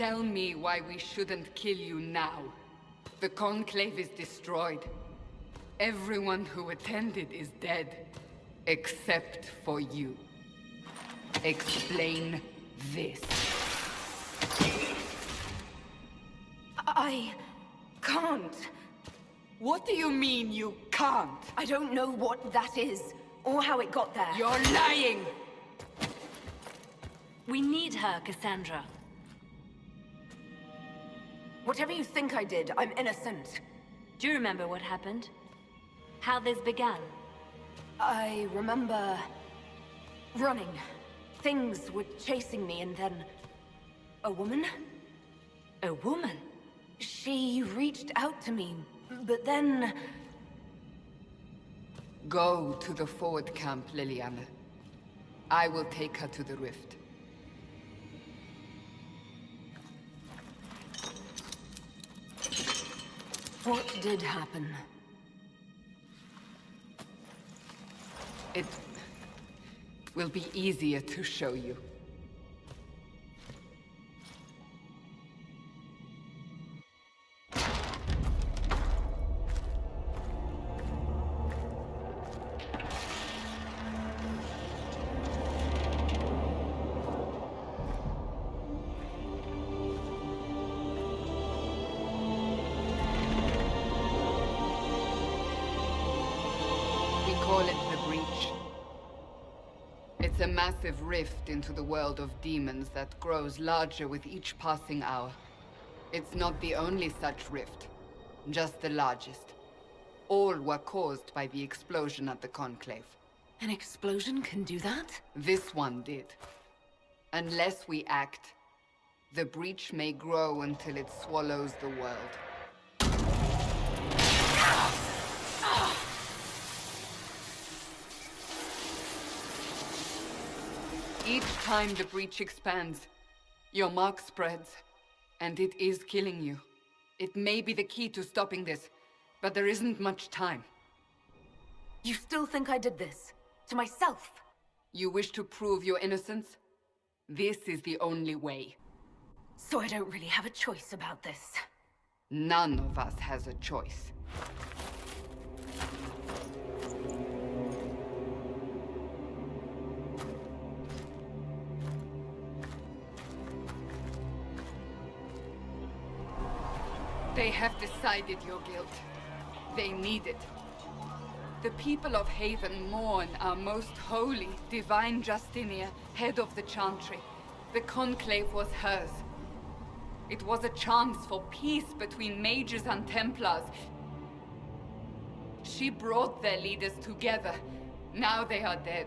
tell me why we shouldn't kill you now. The Conclave is destroyed. Everyone who attended is dead. Except for you. Explain this. I can't. What do you mean you can't? I don't know what that is, or how it got there. You're lying! We need her, Cassandra. Whatever you think I did, I'm innocent. Do you remember what happened? How this began? I remember... running. Things were chasing me, and then... a woman? A woman? She reached out to me, but then... Go to the forward camp, Liliana. I will take her to the rift. What did happen? It will be easier to show you. Call it the Breach. It's a massive rift into the world of demons that grows larger with each passing hour. It's not the only such rift, just the largest. All were caused by the explosion at the Conclave. An explosion can do that? This one did. Unless we act, the Breach may grow until it swallows the world. Each time the Breach expands, your mark spreads, and it is killing you. It may be the key to stopping this, but there isn't much time. You still think I did this? To myself? You wish to prove your innocence? This is the only way. So I don't really have a choice about this. None of us has a choice. They have decided your guilt. They need it. The people of Haven mourn our most holy, divine Justinia, head of the Chantry. The Conclave was hers. It was a chance for peace between mages and Templars. She brought their leaders together. Now they are dead.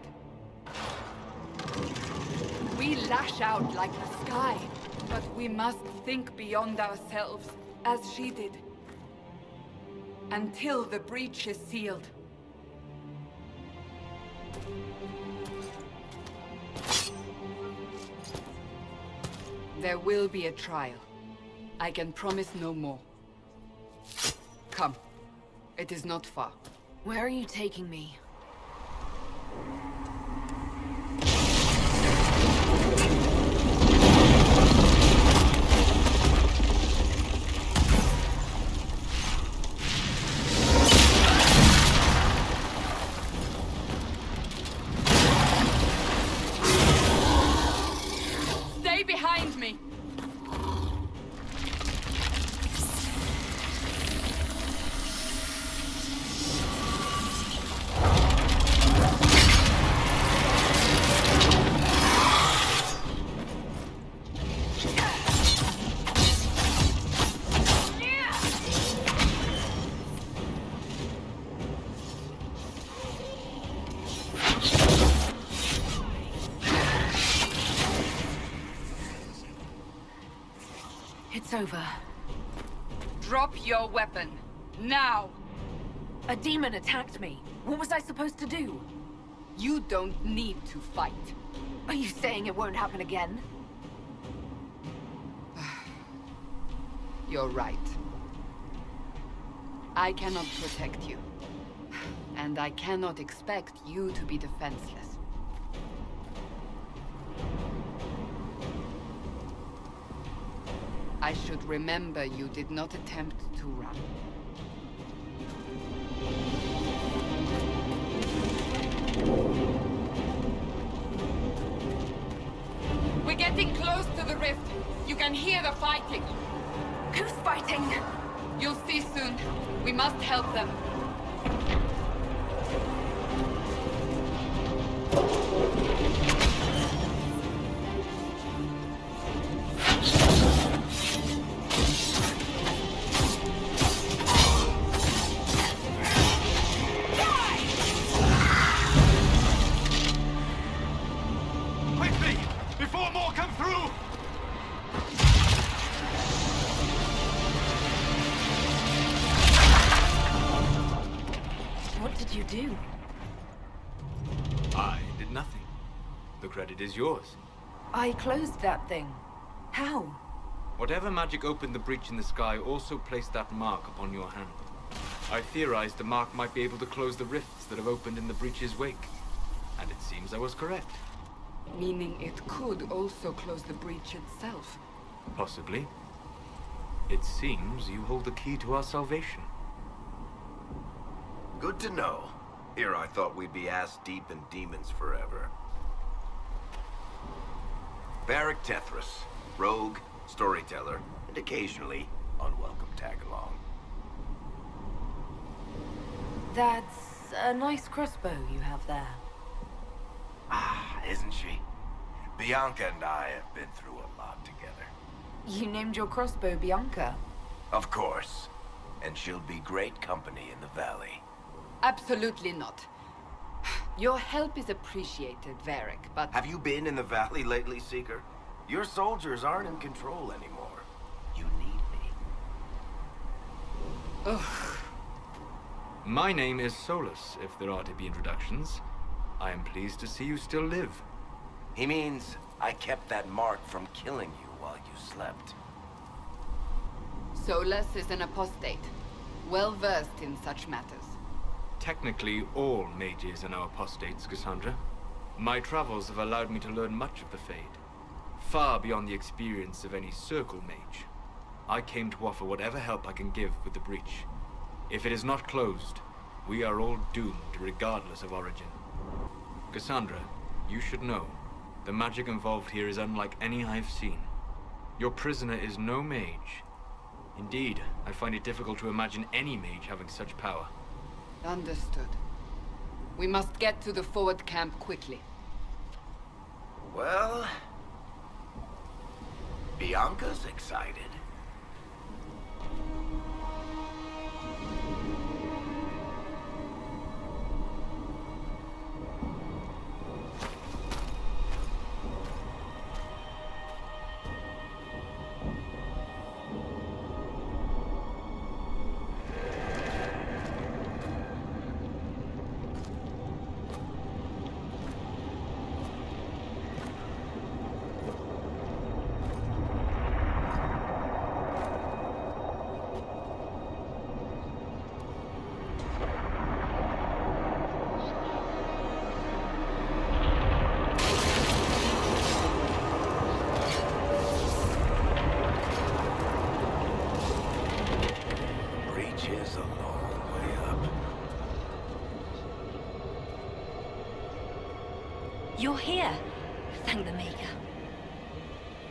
We lash out like the sky, but we must think beyond ourselves. As she did. Until the breach is sealed. There will be a trial. I can promise no more. Come. It is not far. Where are you taking me? Behind me! It's over. Drop your weapon. Now! A demon attacked me. What was I supposed to do? You don't need to fight. Are you saying it won't happen again? You're right. I cannot protect you. And I cannot expect you to be defenseless. I should remember you did not attempt to run. We're getting close to the rift. You can hear the fighting. Who's fighting? You'll see soon. We must help them. Quickly! Before more come through! What did you do? I did nothing. The credit is yours. I closed that thing. How? Whatever magic opened the breach in the sky also placed that mark upon your hand. I theorized the mark might be able to close the rifts that have opened in the breach's wake. And it seems I was correct. Meaning it could also close the breach itself. Possibly. It seems you hold the key to our salvation. Good to know. Here I thought we'd be ass-deep in demons forever. Varric Tethras, rogue, storyteller, and occasionally unwelcome tag-along. That's a nice crossbow you have there. Ah, isn't she? Bianca and I have been through a lot together. You named your crossbow Bianca. Of course. And she'll be great company in the valley. Absolutely not. Your help is appreciated, Varric, but... Have you been in the valley lately, Seeker? Your soldiers aren't in control anymore. You need me. Ugh. My name is Solus, if there are to be introductions. I am pleased to see you still live. He means I kept that mark from killing you while you slept. Solus is an apostate, well-versed in such matters. Technically, all mages are now apostates, Cassandra. My travels have allowed me to learn much of the Fade, far beyond the experience of any circle mage. I came to offer whatever help I can give with the breach. If it is not closed, we are all doomed, regardless of origin. Cassandra, you should know, the magic involved here is unlike any I've seen. Your prisoner is no mage. Indeed, I find it difficult to imagine any mage having such power. Understood. We must get to the forward camp quickly. Well... Bianca's excited. Is a long way up. You're here. Thank the Maker.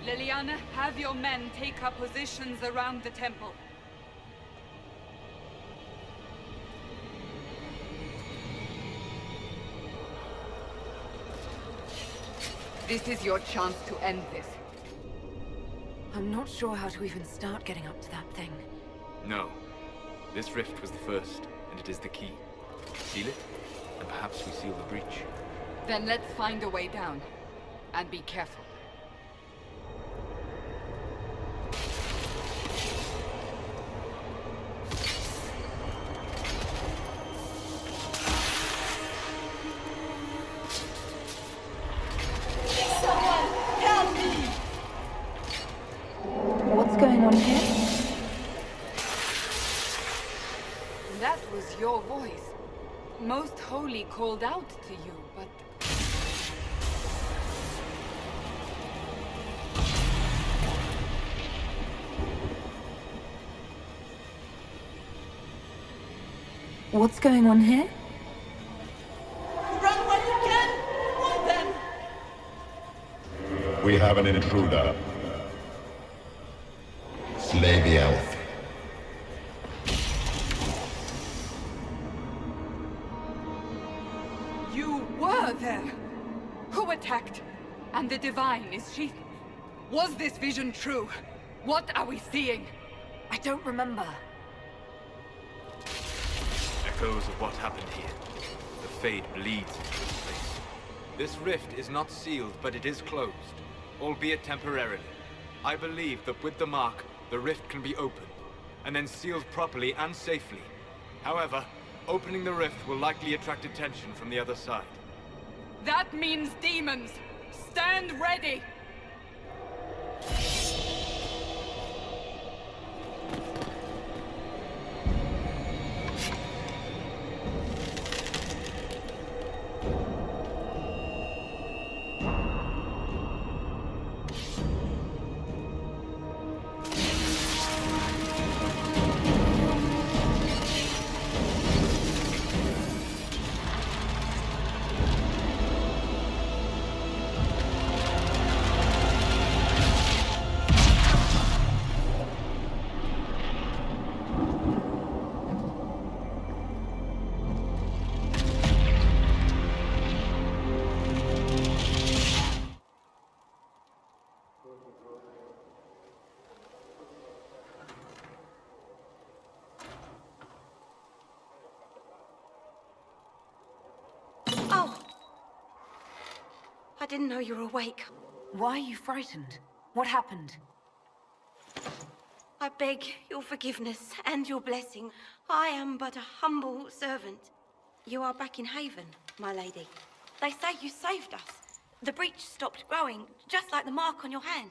Liliana, have your men take up positions around the temple. This is your chance to end this. I'm not sure how to even start getting up to that thing. No. This rift was the first, and it is the key. Seal it, and perhaps we seal the breach. Then let's find a way down. And be careful. What's going on here? That was your voice. Most Holy called out to you, but... What's going on here? Run while you can! Hold them! We have an intruder. Slay the elf. You were there! Who attacked? And the Divine, is she... Was this vision true? What are we seeing? I don't remember. Echoes of what happened here. The Fade bleeds into this place. This rift is not sealed, but it is closed, albeit temporarily. I believe that with the mark, the rift can be opened, and then sealed properly and safely. However, opening the rift will likely attract attention from the other side. That means demons! Stand ready! I didn't know you were awake. Why are you frightened? What happened? I beg your forgiveness and your blessing. I am but a humble servant. You are back in Haven, my lady. They say you saved us. The breach stopped growing, just like the mark on your hand.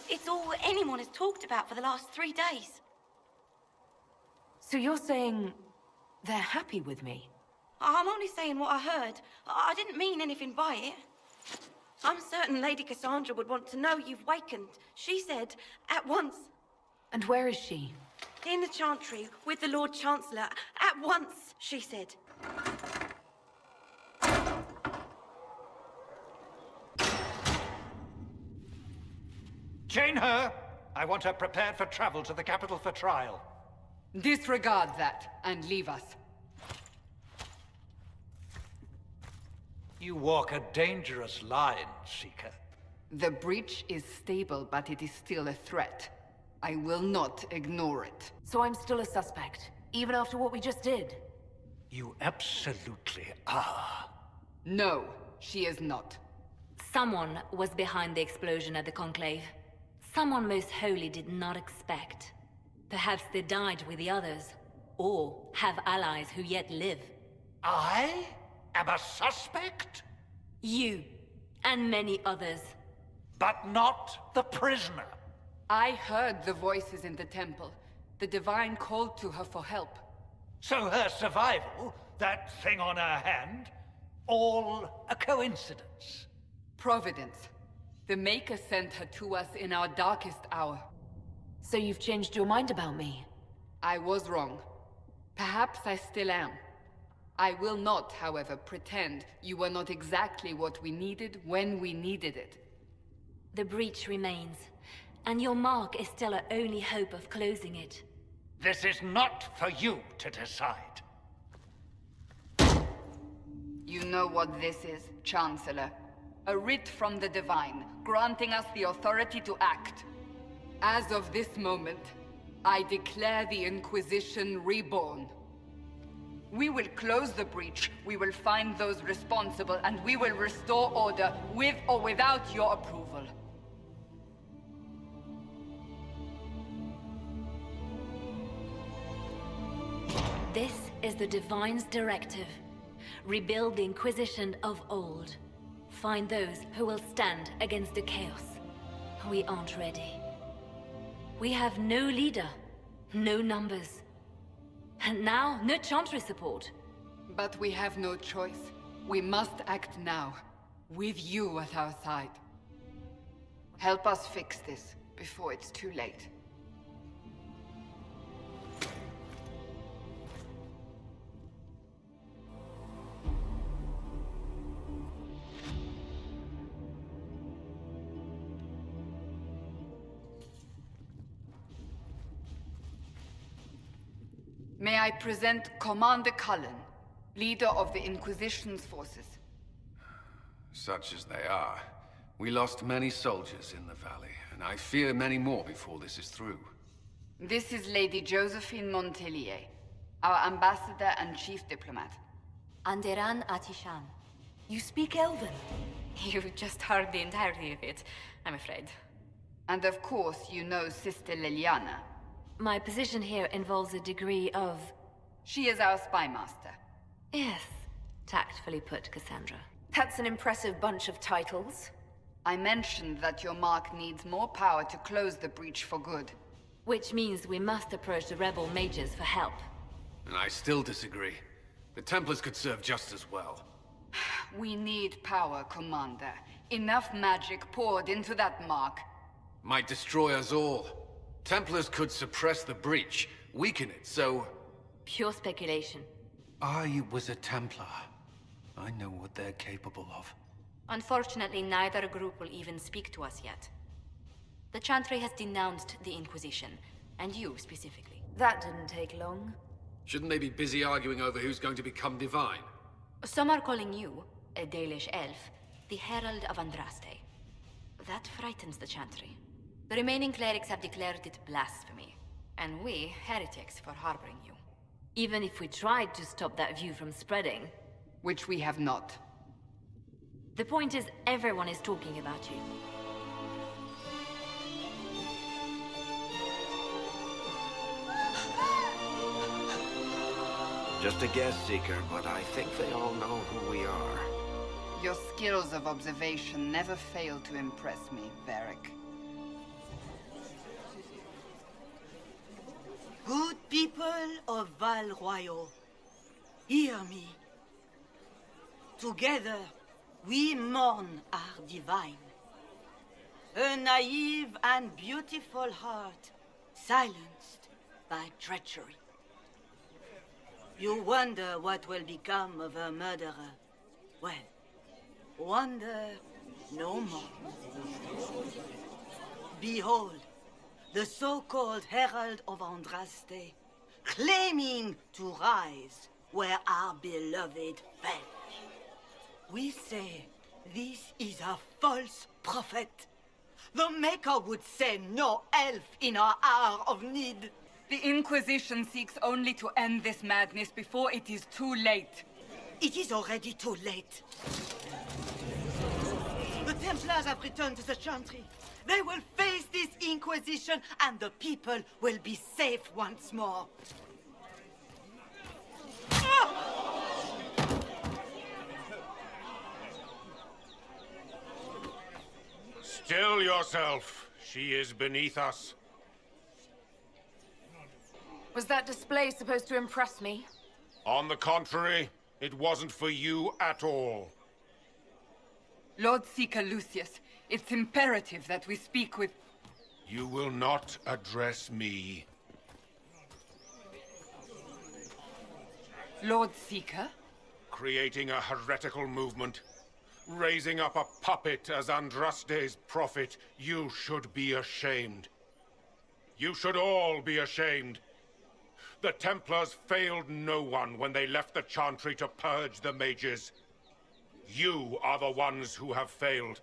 It's all anyone has talked about for the last 3 days. So you're saying they're happy with me? I'm only saying what I heard. I didn't mean anything by it. I'm certain Lady Cassandra would want to know you've wakened. She said, at once. And where is she? In the Chantry, with the Lord Chancellor. At once, she said. Chain her! I want her prepared for travel to the capital for trial. Disregard that, and leave us. You walk a dangerous line, Seeker. The breach is stable, but it is still a threat. I will not ignore it. So I'm still a suspect, even after what we just did? You absolutely are. No, she is not. Someone was behind the explosion at the Conclave. Someone most holy did not expect. Perhaps they died with the others, or have allies who yet live. I am a suspect? You, and many others. But not the prisoner. I heard the voices in the temple. The Divine called to her for help. So her survival, that thing on her hand, all a coincidence. Providence. The Maker sent her to us in our darkest hour. So you've changed your mind about me? I was wrong. Perhaps I still am. I will not, however, pretend you were not exactly what we needed when we needed it. The breach remains, and your mark is still our only hope of closing it. This is not for you to decide. You know what this is, Chancellor. A writ from the Divine, granting us the authority to act. As of this moment, I declare the Inquisition reborn. We will close the breach, we will find those responsible, and we will restore order with or without your approval. This is the Divine's directive. Rebuild the Inquisition of old. Find those who will stand against the chaos. We aren't ready. We have no leader, no numbers. And now, no Chantry support. But we have no choice. We must act now, with you at our side. Help us fix this, before it's too late. May I present Commander Cullen, leader of the Inquisition's forces. Such as they are. We lost many soldiers in the valley, and I fear many more before this is through. This is Lady Josephine Montelier, our ambassador and chief diplomat. Anderan Atishan. You speak Elven? You just heard the entirety of it, I'm afraid. And of course, you know Sister Liliana. My position here involves a degree of... She is our spy master. Yes, tactfully put, Cassandra. That's an impressive bunch of titles. I mentioned that your mark needs more power to close the breach for good. Which means we must approach the rebel mages for help. And I still disagree. The Templars could serve just as well. We need power, Commander. Enough magic poured into that mark. Might destroy us all. Templars could suppress the breach, weaken it, so... Pure speculation. I was a Templar. I know what they're capable of. Unfortunately, neither group will even speak to us yet. The Chantry has denounced the Inquisition, and you specifically. That didn't take long. Shouldn't they be busy arguing over who's going to become divine? Some are calling you, a Dalish elf, the Herald of Andraste. That frightens the Chantry. The remaining clerics have declared it blasphemy, and we, heretics, for harboring you. Even if we tried to stop that view from spreading... Which we have not. The point is, everyone is talking about you. Just a guess, Seeker, but I think they all know who we are. Your skills of observation never fail to impress me, Varric. Good people of Val Royal, hear me. Together, we mourn our divine. A naive and beautiful heart, silenced by treachery. You wonder what will become of a murderer. Well, wonder no more. Behold, the so-called Herald of Andraste, claiming to rise where our beloved fell. We say this is a false prophet. The Maker would send no elf in our hour of need. The Inquisition seeks only to end this madness before it is too late. It is already too late. The Templars have returned to the Chantry. They will face this Inquisition, and the people will be safe once more. Still yourself. She is beneath us. Was that display supposed to impress me? On the contrary, it wasn't for you at all. Lord Seeker Lucius, it's imperative that we speak with... You will not address me. Lord Seeker? Creating a heretical movement. Raising up a puppet as Andraste's prophet. You should be ashamed. You should all be ashamed. The Templars failed no one when they left the Chantry to purge the mages. You are the ones who have failed.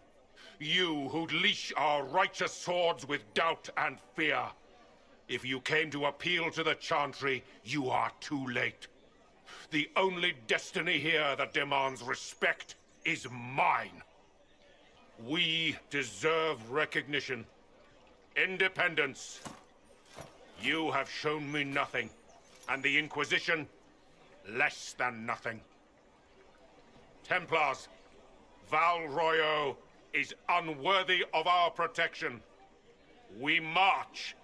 You who'd leash our righteous swords with doubt and fear. If you came to appeal to the Chantry, you are too late. The only destiny here that demands respect is mine. We deserve recognition. Independence. You have shown me nothing, and the Inquisition, less than nothing. Templars, Val Royal is unworthy of our protection. We march.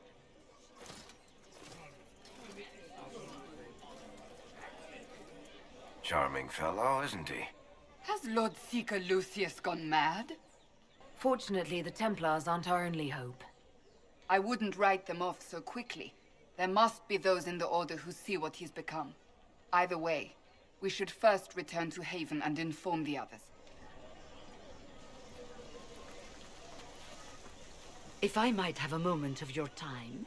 Charming fellow, isn't he? Has Lord Seeker Lucius gone mad? Fortunately, the Templars aren't our only hope. I wouldn't write them off so quickly. There must be those in the Order who see what he's become. Either way, we should first return to Haven and inform the others. If I might have a moment of your time.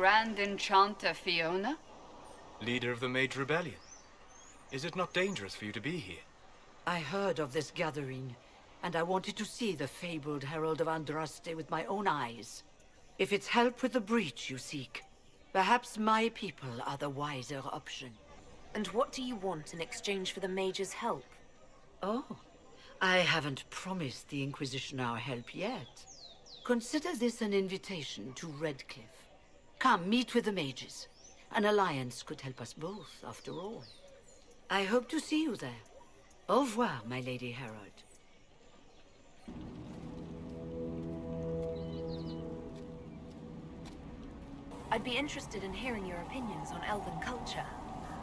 Grand Enchanter Fiona? Leader of the Mage Rebellion. Is it not dangerous for you to be here? I heard of this gathering, and I wanted to see the fabled Herald of Andraste with my own eyes. If it's help with the breach you seek, perhaps my people are the wiser option. And what do you want in exchange for the mage's help? Oh, I haven't promised the Inquisition our help yet. Consider this an invitation to Redcliffe. Come, meet with the mages. An alliance could help us both, after all. I hope to see you there. Au revoir, my Lady Herald. I'd be interested in hearing your opinions on elven culture.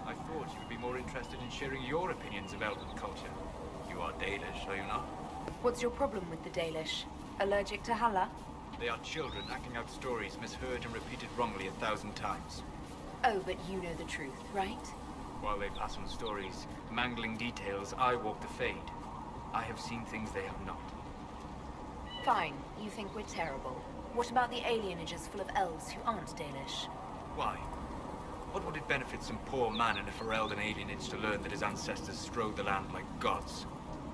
I thought you would be more interested in sharing your opinions of elven culture. You are Dalish, are you not? What's your problem with the Dalish? Allergic to Halla? They are children acting out stories misheard and repeated wrongly 1,000 times. Oh, but you know the truth, right? While they pass on stories, mangling details, I walk the Fade. I have seen things they have not. Fine, you think we're terrible. What about the alienages full of elves who aren't Dalish? Why? What would it benefit some poor man in a Ferelden alienage to learn that his ancestors strode the land like gods?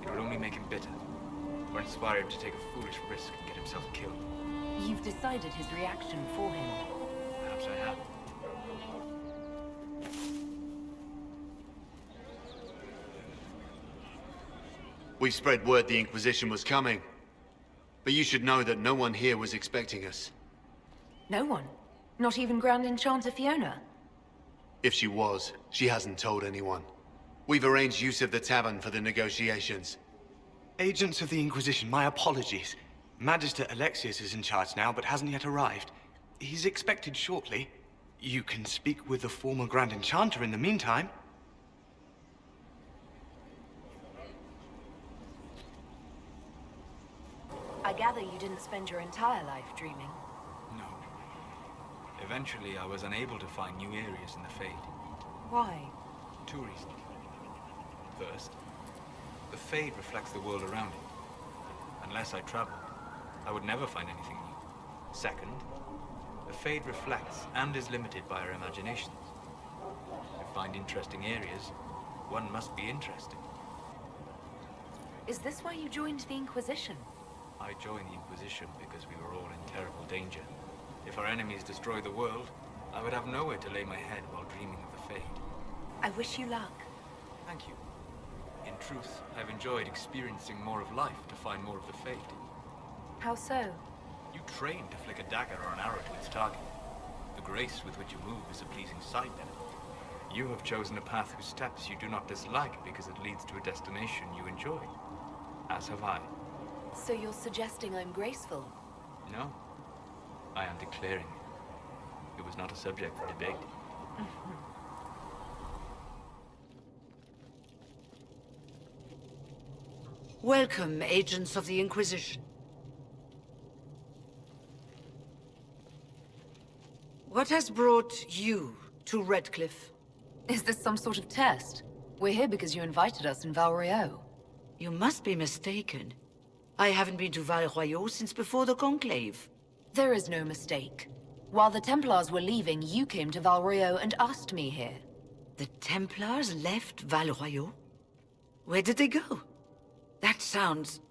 It would only make him bitter, or inspire him to take a foolish risk and get himself killed. You've decided his reaction for him. Perhaps I have. We spread word the Inquisition was coming. But you should know that no one here was expecting us. No one? Not even Grand Enchanter Fiona? If she was, she hasn't told anyone. We've arranged use of the tavern for the negotiations. Agents of the Inquisition, my apologies. Magister Alexius is in charge now, but hasn't yet arrived. He's expected shortly. You can speak with the former Grand Enchanter in the meantime. I gather you didn't spend your entire life dreaming. No. Eventually, I was unable to find new areas in the Fade. Why? 2 reasons. First, the Fade reflects the world around it. Unless I traveled, I would never find anything new. Second, the Fade reflects and is limited by our imaginations. To find interesting areas, one must be interesting. Is this why you joined the Inquisition? I joined the Inquisition because we were all in terrible danger. If our enemies destroy the world, I would have nowhere to lay my head while dreaming of the Fade. I wish you luck. Thank you. In truth, I've enjoyed experiencing more of life to find more of the Fade. How so? You train to flick a dagger or an arrow to its target. The grace with which you move is a pleasing sight then. You have chosen a path whose steps you do not dislike because it leads to a destination you enjoy. As have I. So you're suggesting I'm graceful? No. I am declaring it was not a subject for debate. Welcome, agents of the Inquisition. What has brought you to Redcliffe? Is this some sort of test? We're here because you invited us in Val Royeaux. You must be mistaken. I haven't been to Val Royeaux since before the Conclave. There is no mistake. While the Templars were leaving, you came to Val Royeaux and asked me here. The Templars left Val Royeaux? Where did they go? That sounds...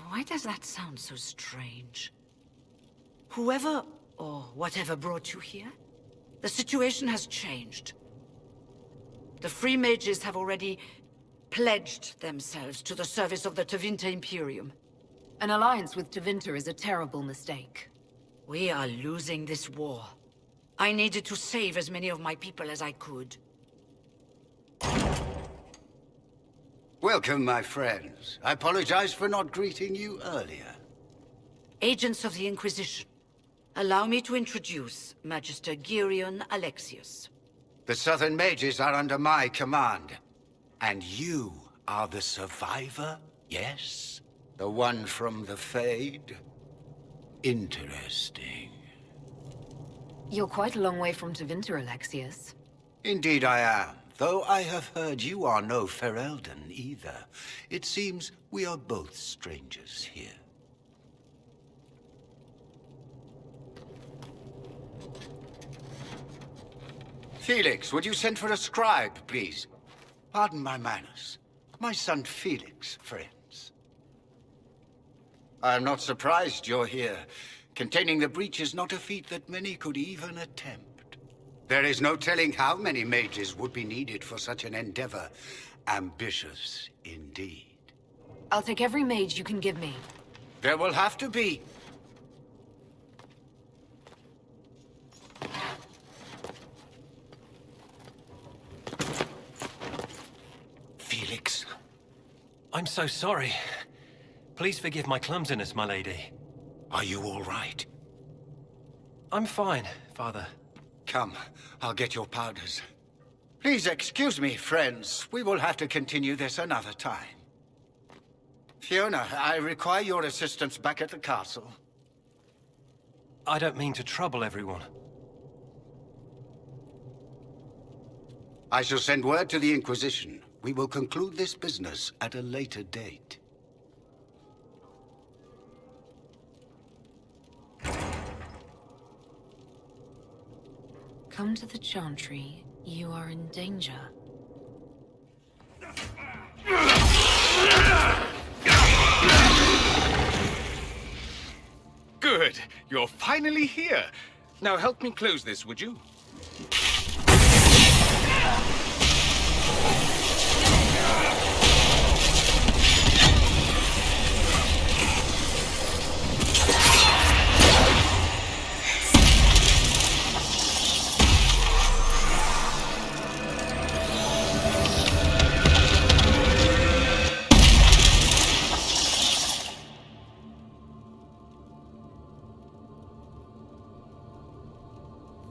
Why does that sound so strange? Whoever or whatever brought you here, the situation has changed. The Free Mages have already pledged themselves to the service of the Tevinter Imperium. An alliance with Tevinter is a terrible mistake. We are losing this war. I needed to save as many of my people as I could. Welcome, my friends. I apologize for not greeting you earlier. Agents of the Inquisition, allow me to introduce Magister Girion Alexius. The Southern Mages are under my command. And you are the survivor, yes? The one from the Fade? Interesting. You're quite a long way from Tevinter, Alexius. Indeed I am. Though I have heard you are no Ferelden either. It seems we are both strangers here. Felix, would you send for a scribe, please? Pardon my manners. My son Felix, friends. I'm not surprised you're here. Containing the breach is not a feat that many could even attempt. There is no telling how many mages would be needed for such an endeavor. Ambitious, indeed. I'll take every mage you can give me. There will have to be. Felix. I'm so sorry. Please forgive my clumsiness, my lady. Are you all right? I'm fine, Father. Come, I'll get your powders. Please excuse me, friends. We will have to continue this another time. Fiona, I require your assistance back at the castle. I don't mean to trouble everyone. I shall send word to the Inquisition. We will conclude this business at a later date. Come to the Chantry. You are in danger. Good. You're finally here. Now help me close this, would you?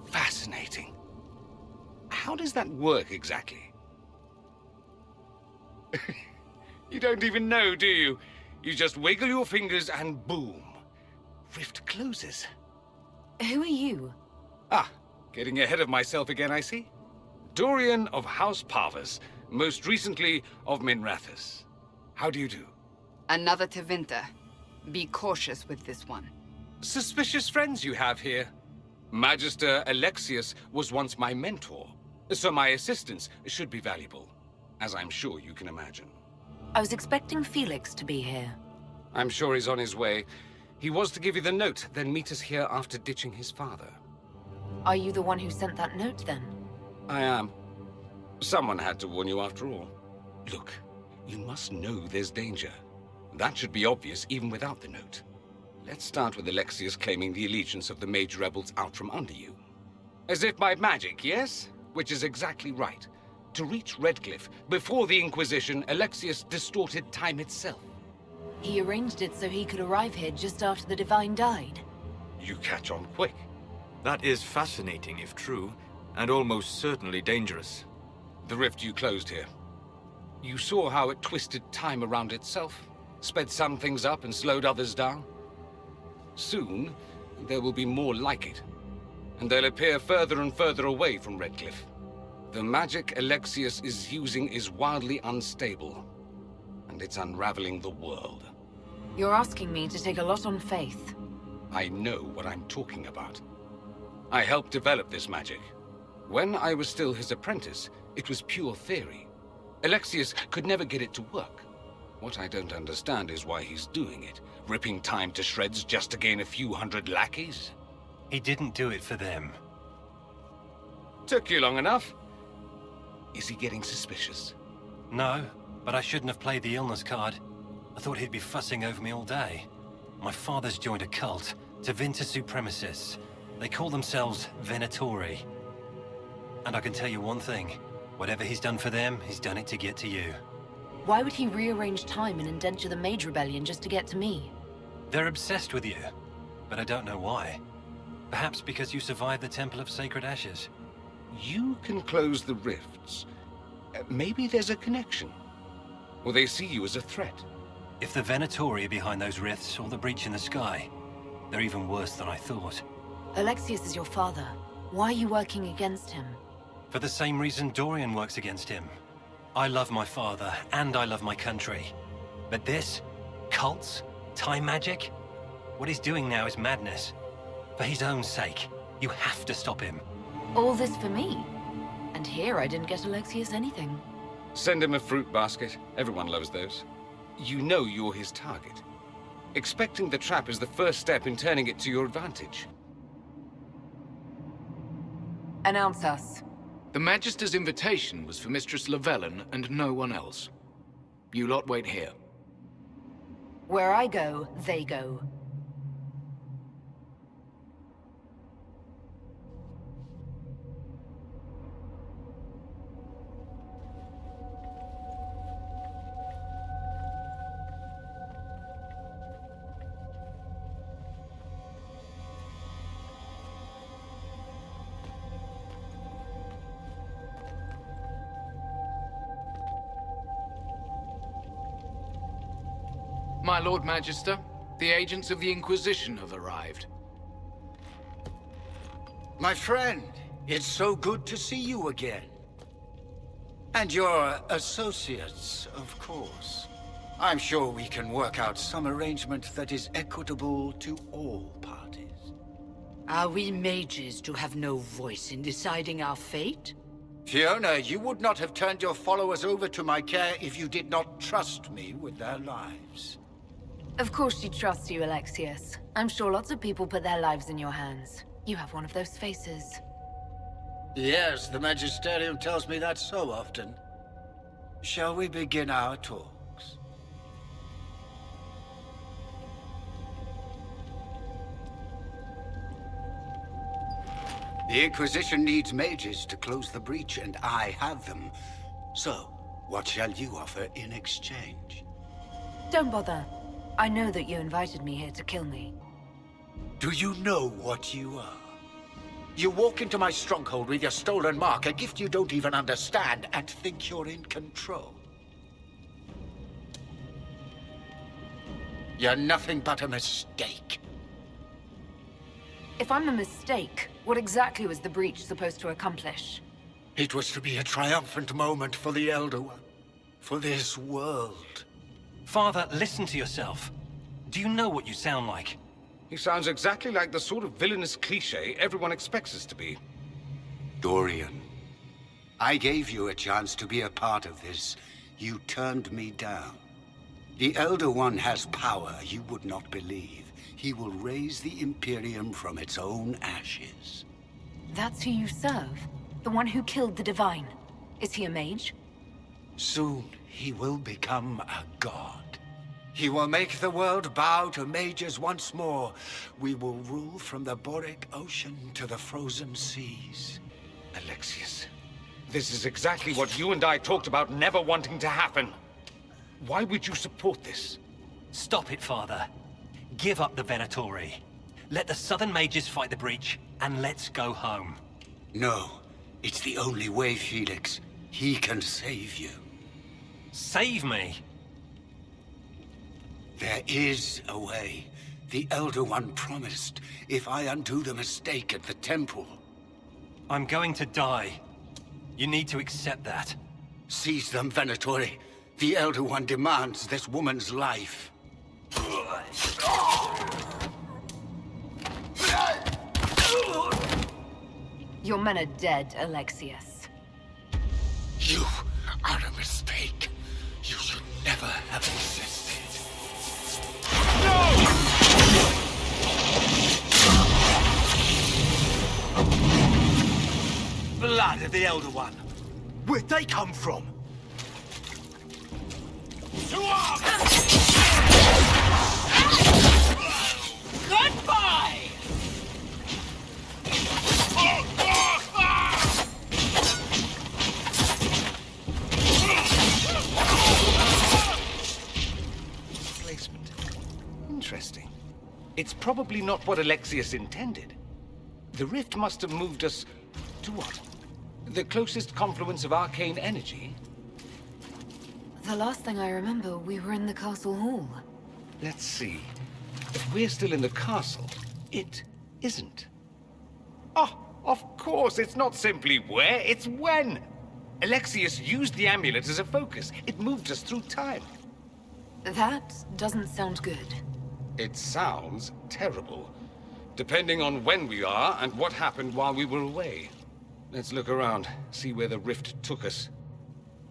Fascinating. How does that work exactly? You don't even know, do you? You just wiggle your fingers and boom. Rift closes. Who are you? Ah, getting ahead of myself again, I see. Dorian of House Parvus, most recently of Minrathous. How do you do? Another Tevinter. Be cautious with this one. Suspicious friends you have here. Magister Alexius was once my mentor, so my assistance should be valuable, as I'm sure you can imagine. I was expecting Felix to be here. I'm sure he's on his way. He was to give you the note, then meet us here after ditching his father. Are you the one who sent that note, then? I am. Someone had to warn you after all. Look, you must know there's danger. That should be obvious even without the note. Let's start with Alexius claiming the allegiance of the mage rebels out from under you. As if by magic, yes? Which is exactly right. To reach Redcliffe, before the Inquisition, Alexius distorted time itself. He arranged it so he could arrive here just after the Divine died. You catch on quick. That is fascinating if true, and almost certainly dangerous. The rift you closed here. You saw how it twisted time around itself, sped some things up and slowed others down. Soon, there will be more like it, and they'll appear further and further away from Redcliffe. The magic Alexius is using is wildly unstable, and it's unraveling the world. You're asking me to take a lot on faith. I know what I'm talking about. I helped develop this magic. When I was still his apprentice, it was pure theory. Alexius could never get it to work. What I don't understand is why he's doing it, ripping time to shreds just to gain a few hundred lackeys. He didn't do it for them. Took you long enough. Is he getting suspicious? No, but I shouldn't have played the illness card. I thought he'd be fussing over me all day. My father's joined a cult, Tevinter Supremacists. They call themselves Venatori. And I can tell you one thing. Whatever he's done for them, he's done it to get to you. Why would he rearrange time and indenture the Mage Rebellion just to get to me? They're obsessed with you, but I don't know why. Perhaps because you survived the Temple of Sacred Ashes. You can close the rifts. Maybe there's a connection. Or they see you as a threat. If the Venatori are behind those rifts or the breach in the sky, they're even worse than I thought. Alexius is your father. Why are you working against him? For the same reason Dorian works against him. I love my father, and I love my country. But this? Cults? Time magic? What he's doing now is madness. For his own sake, you have to stop him. All this for me? And here I didn't get Alexius anything. Send him a fruit basket. Everyone loves those. You know you're his target. Expecting the trap is the first step in turning it to your advantage. Announce us. The Magister's invitation was for Mistress Lavellan and no one else. You lot wait here. Where I go, they go. My Lord Magister, the agents of the Inquisition have arrived. My friend, it's so good to see you again. And your associates, of course. I'm sure we can work out some arrangement that is equitable to all parties. Are we mages to have no voice in deciding our fate? Fiona, you would not have turned your followers over to my care if you did not trust me with their lives. Of course she trusts you, Alexius. I'm sure lots of people put their lives in your hands. You have one of those faces. Yes, the Magisterium tells me that so often. Shall we begin our talks? The Inquisition needs mages to close the breach, and I have them. So, what shall you offer in exchange? Don't bother. I know that you invited me here to kill me. Do you know what you are? You walk into my stronghold with your stolen mark, a gift you don't even understand, and think you're in control. You're nothing but a mistake. If I'm a mistake, what exactly was the breach supposed to accomplish? It was to be a triumphant moment for the Elder One. For this world. Father, listen to yourself. Do you know what you sound like? He sounds exactly like the sort of villainous cliché everyone expects us to be. Dorian, I gave you a chance to be a part of this. You turned me down. The Elder One has power you would not believe. He will raise the Imperium from its own ashes. That's who you serve? The one who killed the Divine? Is he a mage? Soon, he will become a god. He will make the world bow to mages once more. We will rule from the Boric Ocean to the frozen seas. Alexius, this is exactly what you and I talked about never wanting to happen. Why would you support this? Stop it, Father. Give up the Venatori. Let the Southern Mages fight the breach, and let's go home. No, it's the only way, Felix. He can save you. Save me? There is a way. The Elder One promised, if I undo the mistake at the temple. I'm going to die. You need to accept that. Seize them, Venatori. The Elder One demands this woman's life. Your men are dead, Alexius. You are a mistake. You should never have existed. No! Blood of the Elder One. Where'd they come from? To arms! Goodbye! Placement. Interesting. It's probably not what Alexius intended. The rift must have moved us to what? The closest confluence of arcane energy? The last thing I remember, we were in the castle hall. Let's see. If we're still in the castle, it isn't. Oh, of course, it's not simply where, it's when. Alexius used the amulet as a focus. It moved us through time. That doesn't sound good. It sounds terrible, depending on when we are and what happened while we were away. Let's look around, see where the rift took us.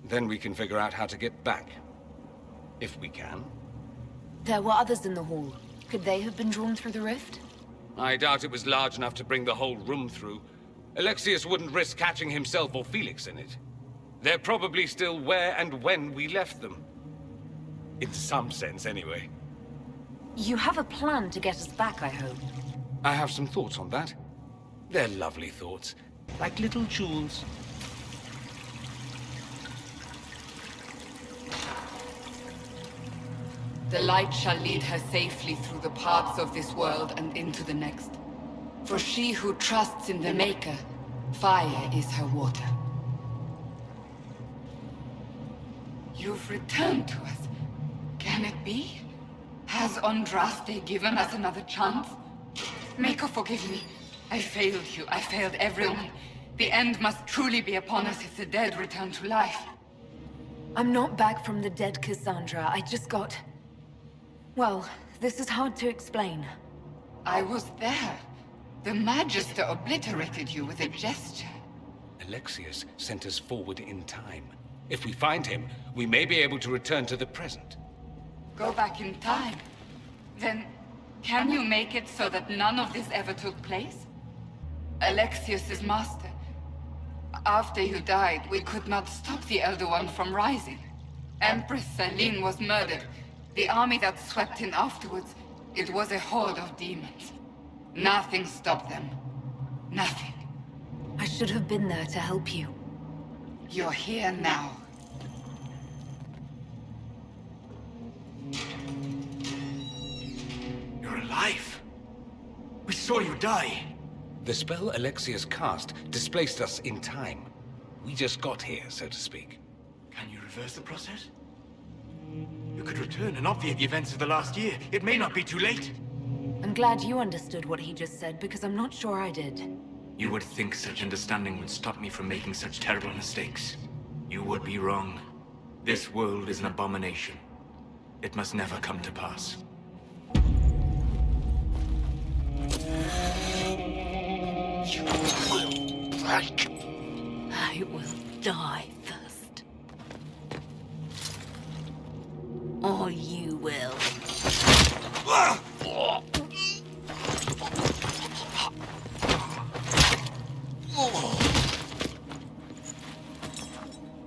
Then we can figure out how to get back. If we can. There were others in the hall. Could they have been drawn through the rift? I doubt it was large enough to bring the whole room through. Alexius wouldn't risk catching himself or Felix in it. They're probably still where and when we left them. In some sense, anyway. You have a plan to get us back, I hope. I have some thoughts on that. They're lovely thoughts, like little jewels. The light shall lead her safely through the paths of this world and into the next. For she who trusts in the Maker, fire is her water. You've returned to us. Can it be? Has Andraste given us another chance? Maker, forgive me. I failed you. I failed everyone. The end must truly be upon us if the dead return to life. I'm not back from the dead, Cassandra. I just got... Well, this is hard to explain. I was there. The Magister obliterated you with a gesture. Alexius sent us forward in time. If we find him, we may be able to return to the present. Go back in time? Then, can you make it so that none of this ever took place? Alexius's master. After you died, we could not stop the Elder One from rising. Empress Celine was murdered. The army that swept in afterwards, it was a horde of demons. Nothing stopped them. Nothing. I should have been there to help you. You're here now. You're alive. We saw you die. The spell Alexius cast displaced us in time. We just got here, so to speak. Can you reverse the process? You could return and obviate the events of the last year. It may not be too late. I'm glad you understood what he just said, because I'm not sure I did. You would think such understanding would stop me from making such terrible mistakes. You would be wrong. This world is an abomination. It must never come to pass. You will break. I will die first. Or you will.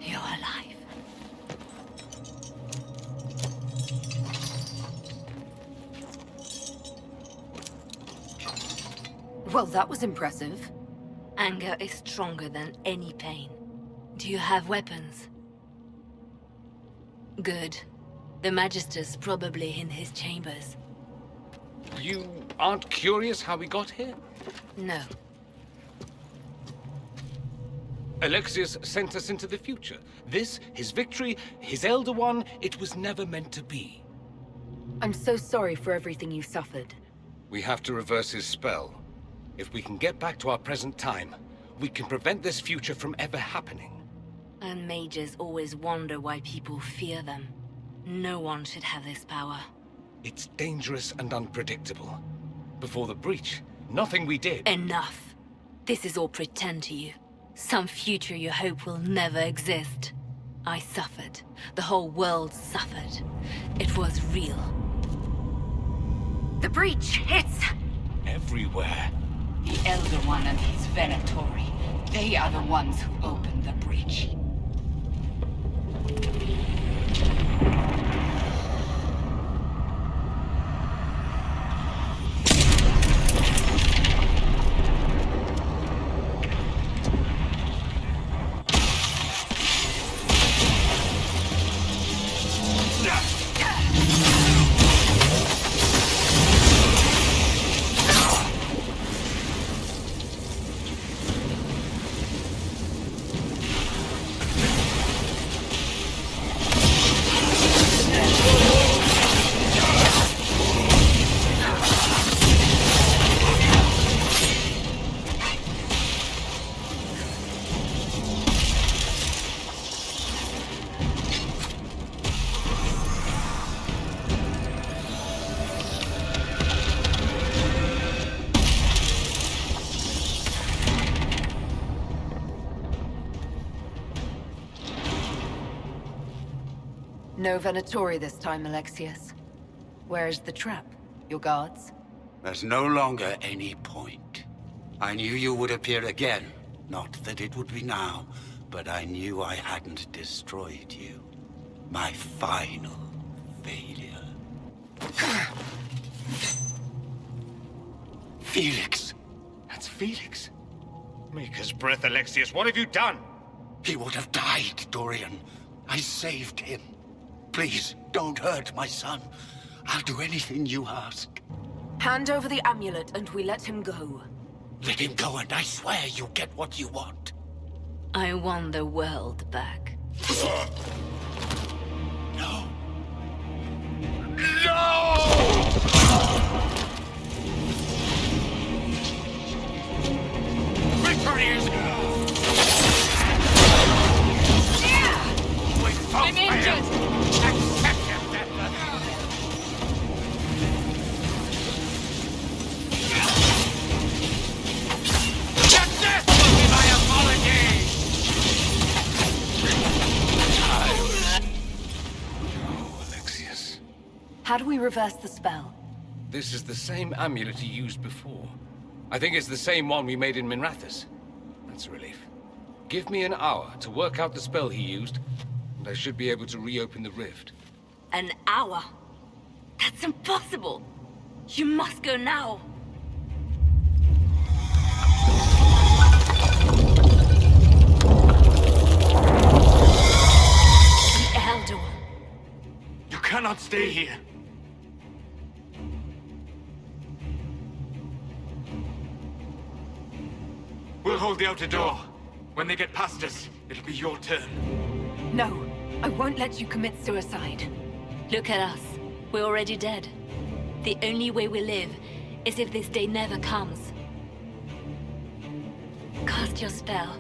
You're alive. Well, that was impressive. Anger is stronger than any pain. Do you have weapons? Good. The Magister's probably in his chambers. You aren't curious how we got here? No. Alexius sent us into the future. This, his victory, his Elder One, it was never meant to be. I'm so sorry for everything you suffered. We have to reverse his spell. If we can get back to our present time, we can prevent this future from ever happening. And mages always wonder why people fear them. No one should have this power. It's dangerous and unpredictable. Before the breach, nothing we did... Enough. This is all pretend to you. Some future you hope will never exist. I suffered. The whole world suffered. It was real. The breach! It's... everywhere. The Elder One and his Venatori. They are the ones who opened the breach. No Venatori this time, Alexius. Where's the trap? Your guards? There's no longer any point. I knew you would appear again. Not that it would be now, but I knew I hadn't destroyed you. My final failure. Felix! That's Felix. Maker's breath, Alexius, what have you done? He would have died, Dorian. I saved him. Please, don't hurt my son. I'll do anything you ask. Hand over the amulet and we let him go. Let him go and I swear you get what you want. I want the world back. No! Victory is... I'm injured! Accept him, then. This will be my apology! Oh, Alexius. How do we reverse the spell? This is the same amulet he used before. I think it's the same one we made in Minrathous. That's a relief. Give me an hour to work out the spell he used, and I should be able to reopen the rift. An hour? That's impossible! You must go now! The Eldor. You cannot stay here. We'll hold the outer door. When they get past us, it'll be your turn. No, I won't let you commit suicide. Look at us. We're already dead. The only way we live is if this day never comes. Cast your spell.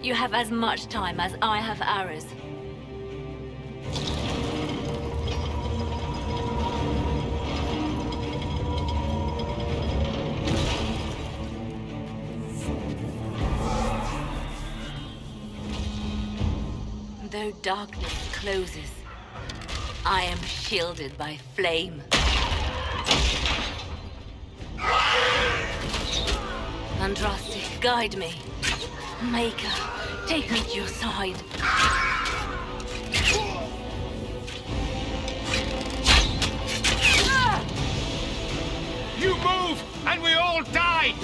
You have as much time as I have arrows. Though darkness closes, I am shielded by flame. Andraste, guide me. Maker, take me to your side. You move, and we all die!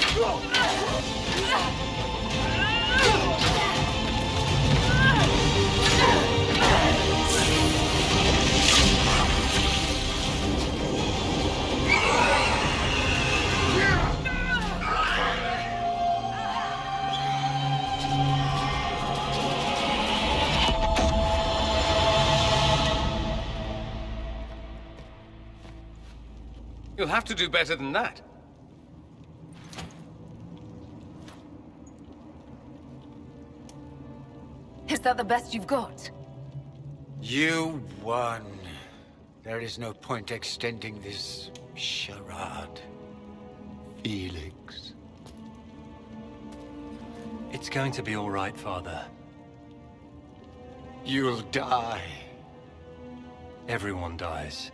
You'll have to do better than that. Is that the best you've got? You won. There is no point extending this charade. Felix. It's going to be all right, Father. You'll die. Everyone dies.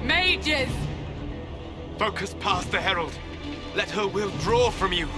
Mages! Focus past the Herald. Let her will draw from you.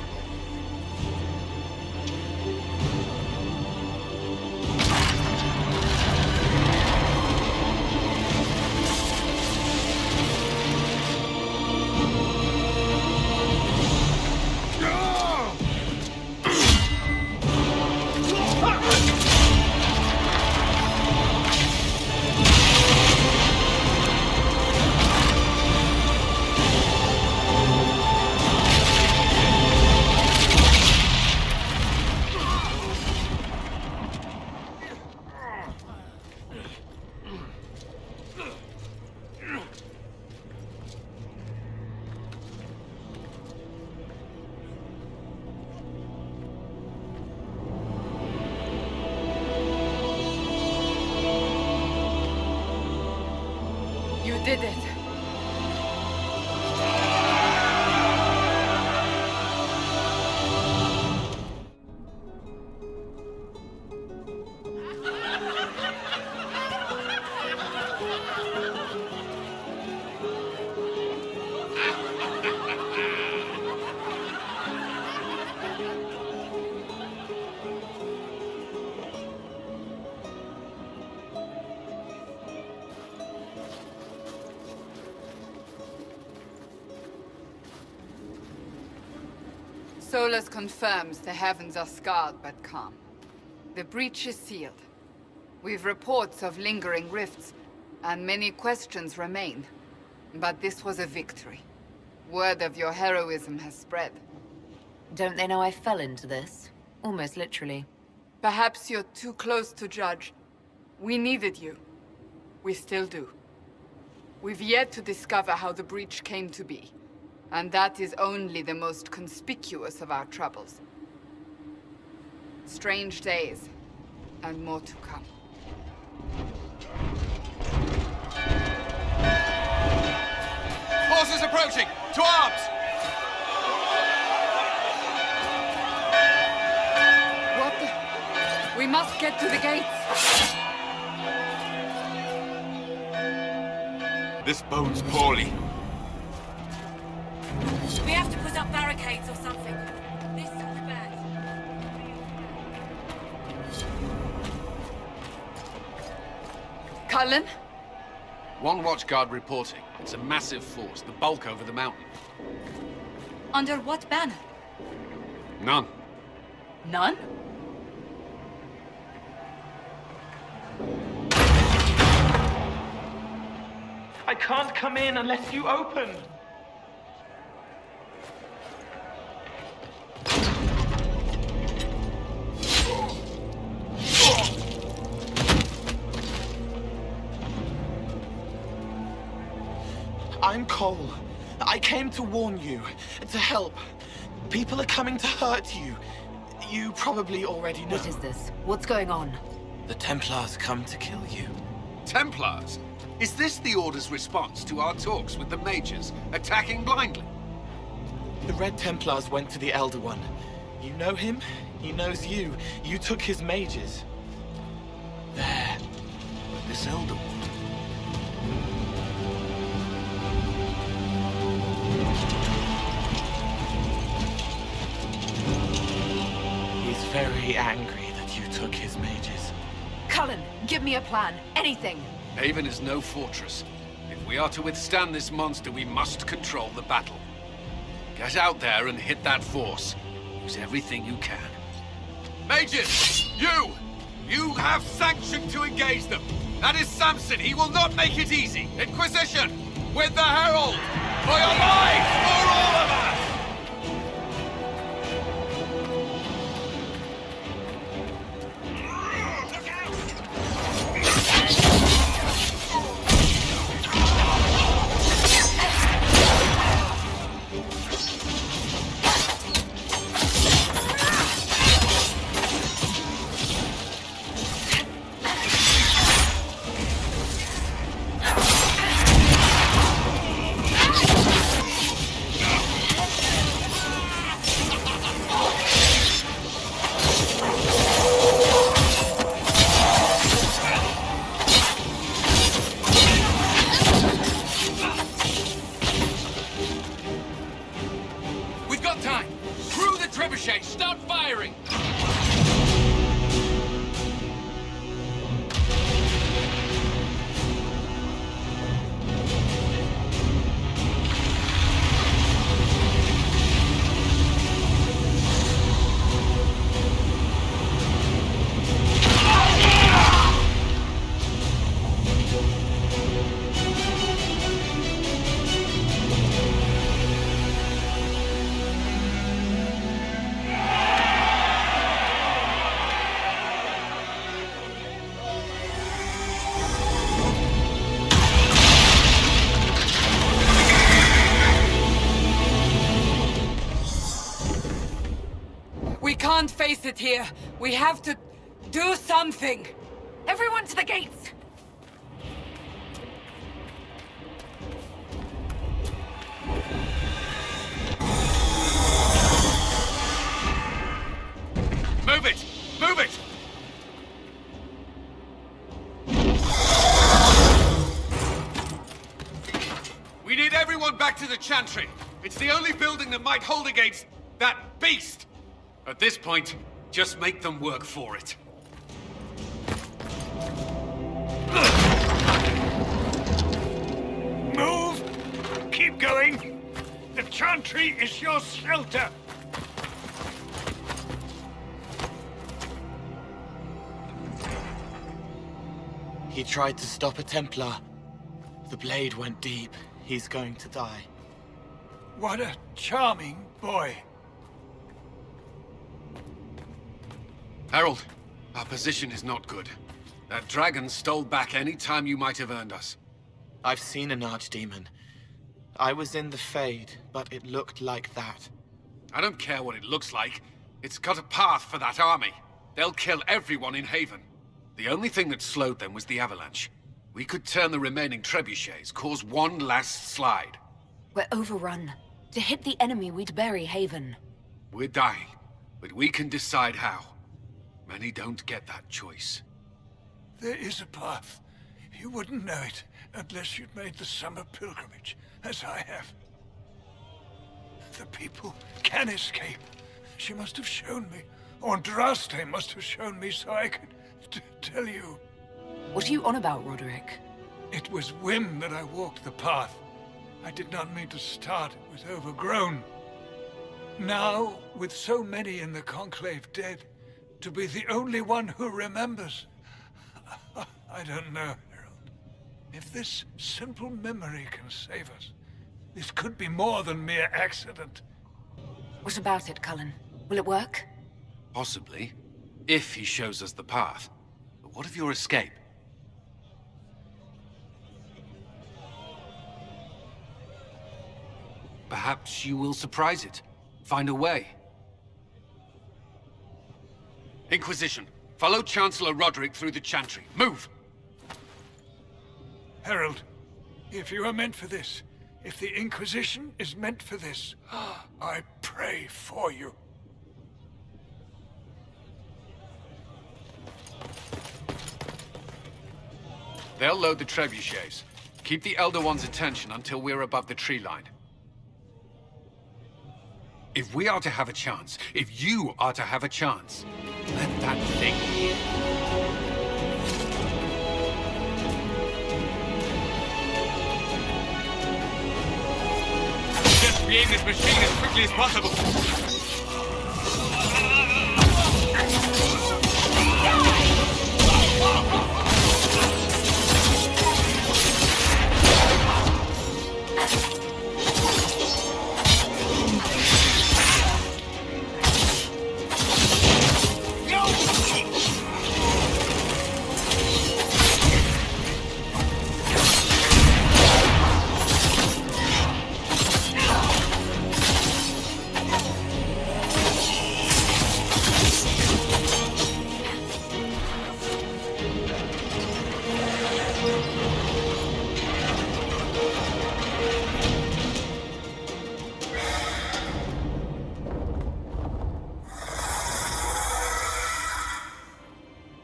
did it. Solus confirms the heavens are scarred but calm. The breach is sealed. We've reports of lingering rifts, and many questions remain. But this was a victory. Word of your heroism has spread. Don't they know I fell into this? Almost literally. Perhaps you're too close to judge. We needed you. We still do. We've yet to discover how the breach came to be. And that is only the most conspicuous of our troubles. Strange days, and more to come. Forces approaching! To arms! What the? We must get to the gates! This bodes poorly. We have to put up barricades or something. This is bad. Cullen? One watchguard reporting. It's a massive force, the bulk over the mountain. Under what banner? None. None? I can't come in unless you open. I'm Cole. I came to warn you, to help. People are coming to hurt you. You probably already know. What is this? What's going on? The Templars come to kill you. Templars? Is this the Order's response to our talks with the mages, attacking blindly? The Red Templars went to the Elder One. You know him, he knows you. You took his mages. There. This Elder One. He's very angry that you took his mages. Cullen, give me a plan. Anything. Haven is no fortress. If we are to withstand this monster, we must control the battle. Get out there and hit that force. Use everything you can. Mages! You have sanction to engage them! That is Samson! He will not make it easy! Inquisition! With the Herald! For your lives! For all of us! Start firing! We can't face it here. We have to do something. Everyone to the gates! Move it! Move it! We need everyone back to the Chantry. It's the only building that might hold against that beast. At this point, just make them work for it. Move! Keep going! The Chantry is your shelter! He tried to stop a Templar. The blade went deep. He's going to die. What a charming boy. Harold, our position is not good. That dragon stole back any time you might have earned us. I've seen an archdemon. I was in the Fade, but it looked like that. I don't care what it looks like. It's got a path for that army. They'll kill everyone in Haven. The only thing that slowed them was the avalanche. We could turn the remaining trebuchets, cause one last slide. We're overrun. To hit the enemy, we'd bury Haven. We're dying, but we can decide how. Many don't get that choice. There is a path. You wouldn't know it unless you'd made the summer pilgrimage, as I have. The people can escape. She must have shown me. Andraste must have shown me so I could tell you. What are you on about, Roderick? It was whim that I walked the path. I did not mean to start. It was overgrown. Now, with so many in the Conclave dead, to be the only one who remembers. I don't know, Harold. If this simple memory can save us, this could be more than mere accident. What about it, Cullen? Will it work? Possibly, if he shows us the path. But what of your escape? Perhaps you will surprise it. Find a way. Inquisition, follow Chancellor Roderick through the Chantry. Move! Harold, if you are meant for this, if the Inquisition is meant for this, I pray for you. They'll load the trebuchets. Keep the Elder One's attention until we're above the tree line. If we are to have a chance, if you are to have a chance, let that thing here. Just be in this machine as quickly as possible.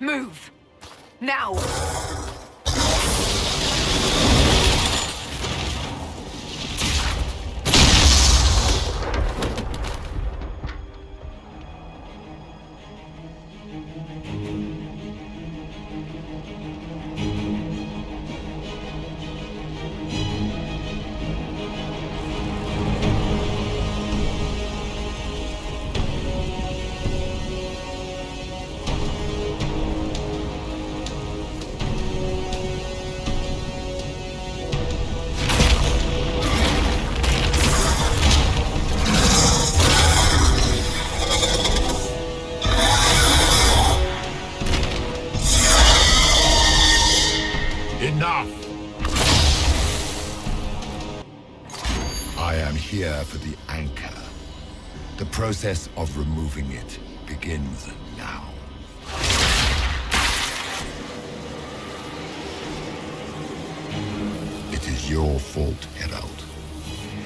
Move! Now! Here for the anchor. The process of removing it begins now. It is your fault, Herald.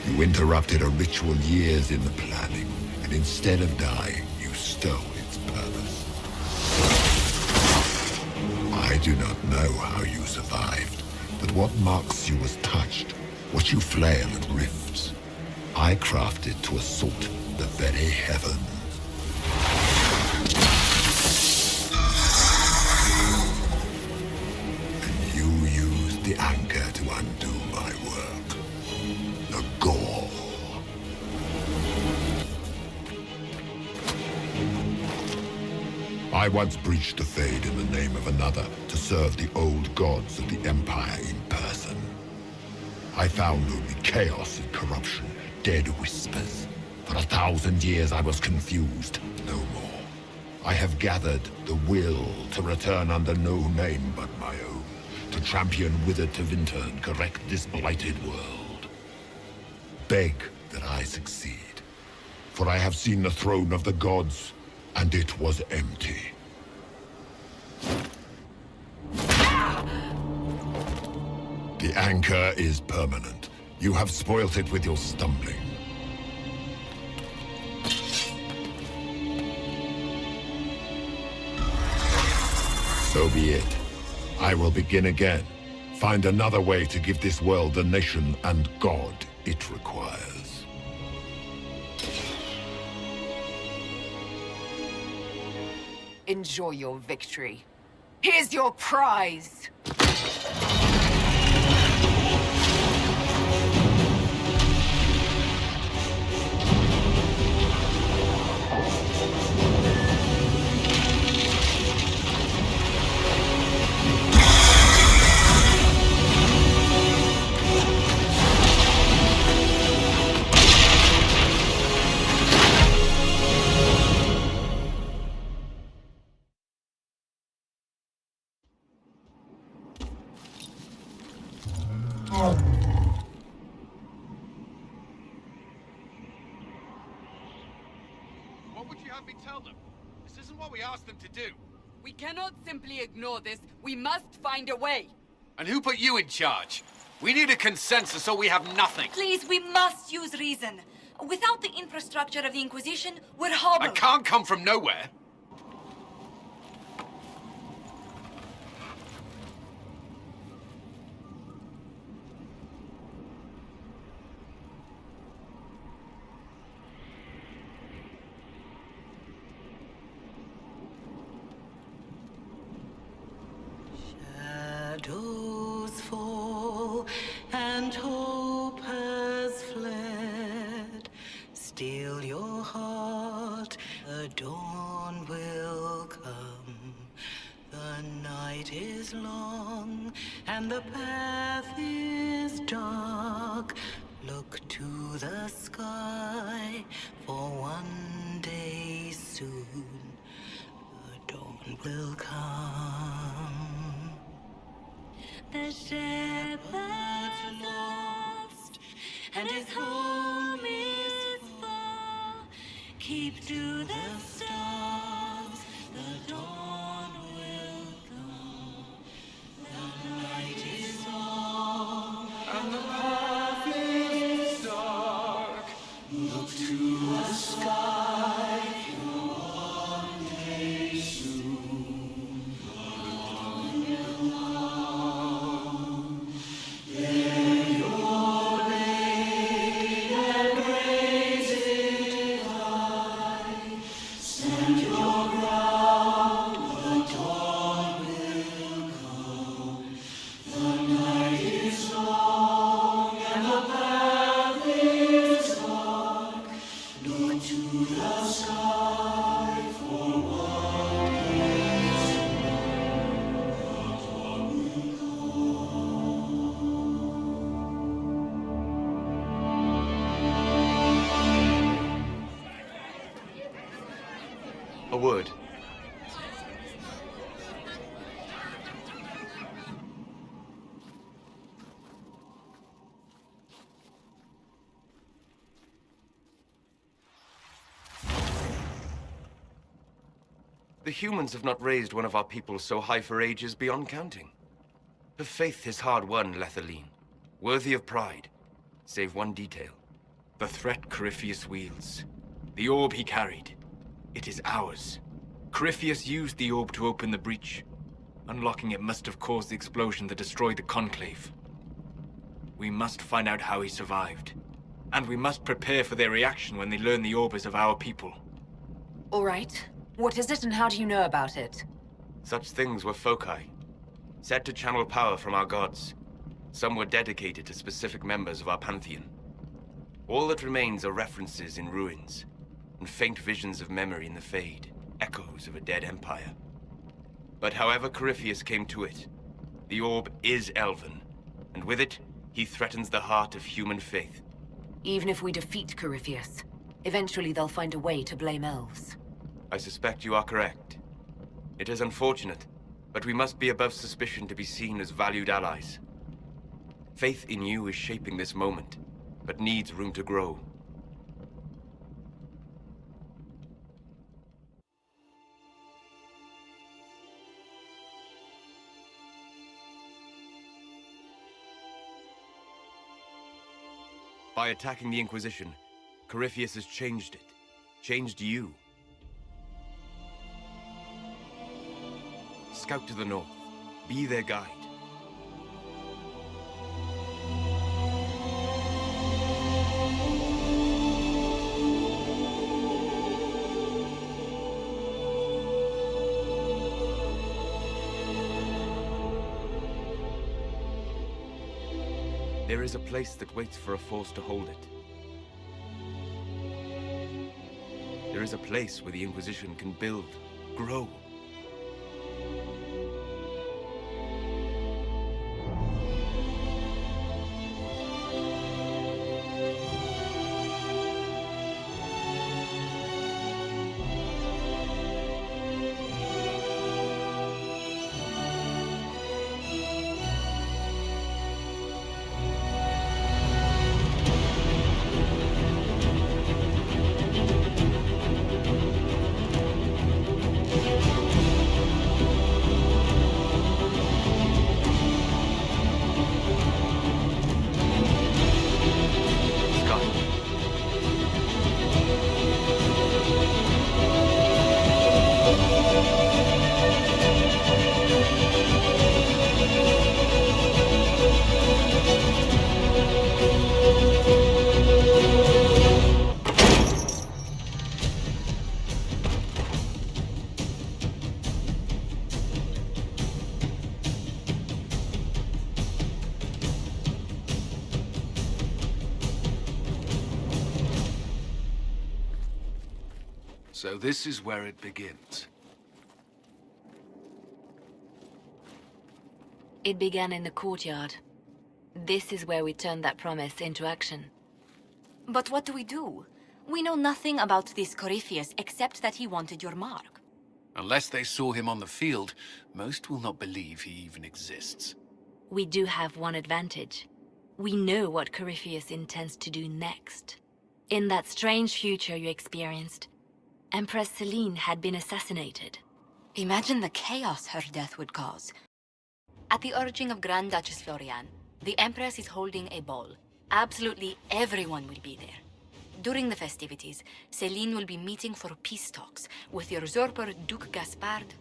You interrupted a ritual years in the planning, and instead of dying, you stole its purpose. do not know how you survived, but what marks you as touched, what you flail at rifts, I crafted to assault the very heavens. And you used the anchor to undo my work. The gore. I once breached the Fade in the name of another to serve the old gods of the Empire in person. I found only chaos and corruption, dead whispers. For 1,000 years I was confused, no more. I have gathered the will to return under no name but my own, to champion withered to winter and correct this blighted world. Beg that I succeed, for I have seen the throne of the gods, and it was empty. The anchor is permanent. You have spoilt it with your stumbling. So be it. I will begin again. Find another way to give this world the nation and God it requires. Enjoy your victory. Here's your prize! What would you have me tell them? This isn't what we asked them to do. We cannot simply ignore this. We must find a way. And who put you in charge? We need a consensus or we have nothing. Please, we must use reason. Without the infrastructure of the Inquisition, we're hobbled. I can't come from nowhere. Shadows fall and hope has fled. Steel your heart, the dawn will come. The night is long and the path is dark. Look to the sky, for one day soon the dawn will come. The shepherd's lost, and his home is far. Keep to the stars, the dawn will come. The night is long, and the path is dark. Look to the sky, for one day soon the dawn will come. Lay your blade and raise it high. Stand your ground, the dawn will come. The night is long and the path is dark. Look to the sky for one day soon the dawn will A word. The humans have not raised one of our people so high for ages beyond counting. Her faith is hard-won, Lavellan, worthy of pride, save one detail. The threat Corypheus wields. The orb he carried. It is ours. Corypheus used the orb to open the breach. Unlocking it must have caused the explosion that destroyed the Conclave. We must find out how he survived. And we must prepare for their reaction when they learn the orb is of our people. All right. What is it and how do you know about it? Such things were foci, said to channel power from our gods. Some were dedicated to specific members of our pantheon. All that remains are references in ruins, and faint visions of memory in the Fade, echoes of a dead empire. But however Corypheus came to it, the orb is elven, and with it, he threatens the heart of human faith. Even if we defeat Corypheus, eventually they'll find a way to blame elves. I suspect you are correct. It is unfortunate, but we must be above suspicion to be seen as valued allies. Faith in you is shaping this moment, but needs room to grow. By attacking the Inquisition, Corypheus has changed it. Changed you. Scout to the north. Be their guide. There is a place that waits for a force to hold it. There is a place where the Inquisition can build, grow. So this is where it begins. It began in the courtyard. This is where we turned that promise into action. But what do we do? We know nothing about this Corypheus except that he wanted your mark. Unless they saw him on the field, most will not believe he even exists. We do have one advantage. We know what Corypheus intends to do next. In that strange future you experienced, Empress Celine had been assassinated. Imagine the chaos her death would cause. At the urging of Grand Duchess Florian, the Empress is holding a ball. Absolutely everyone will be there. During the festivities, Celine will be meeting for peace talks with the usurper Duke Gaspard.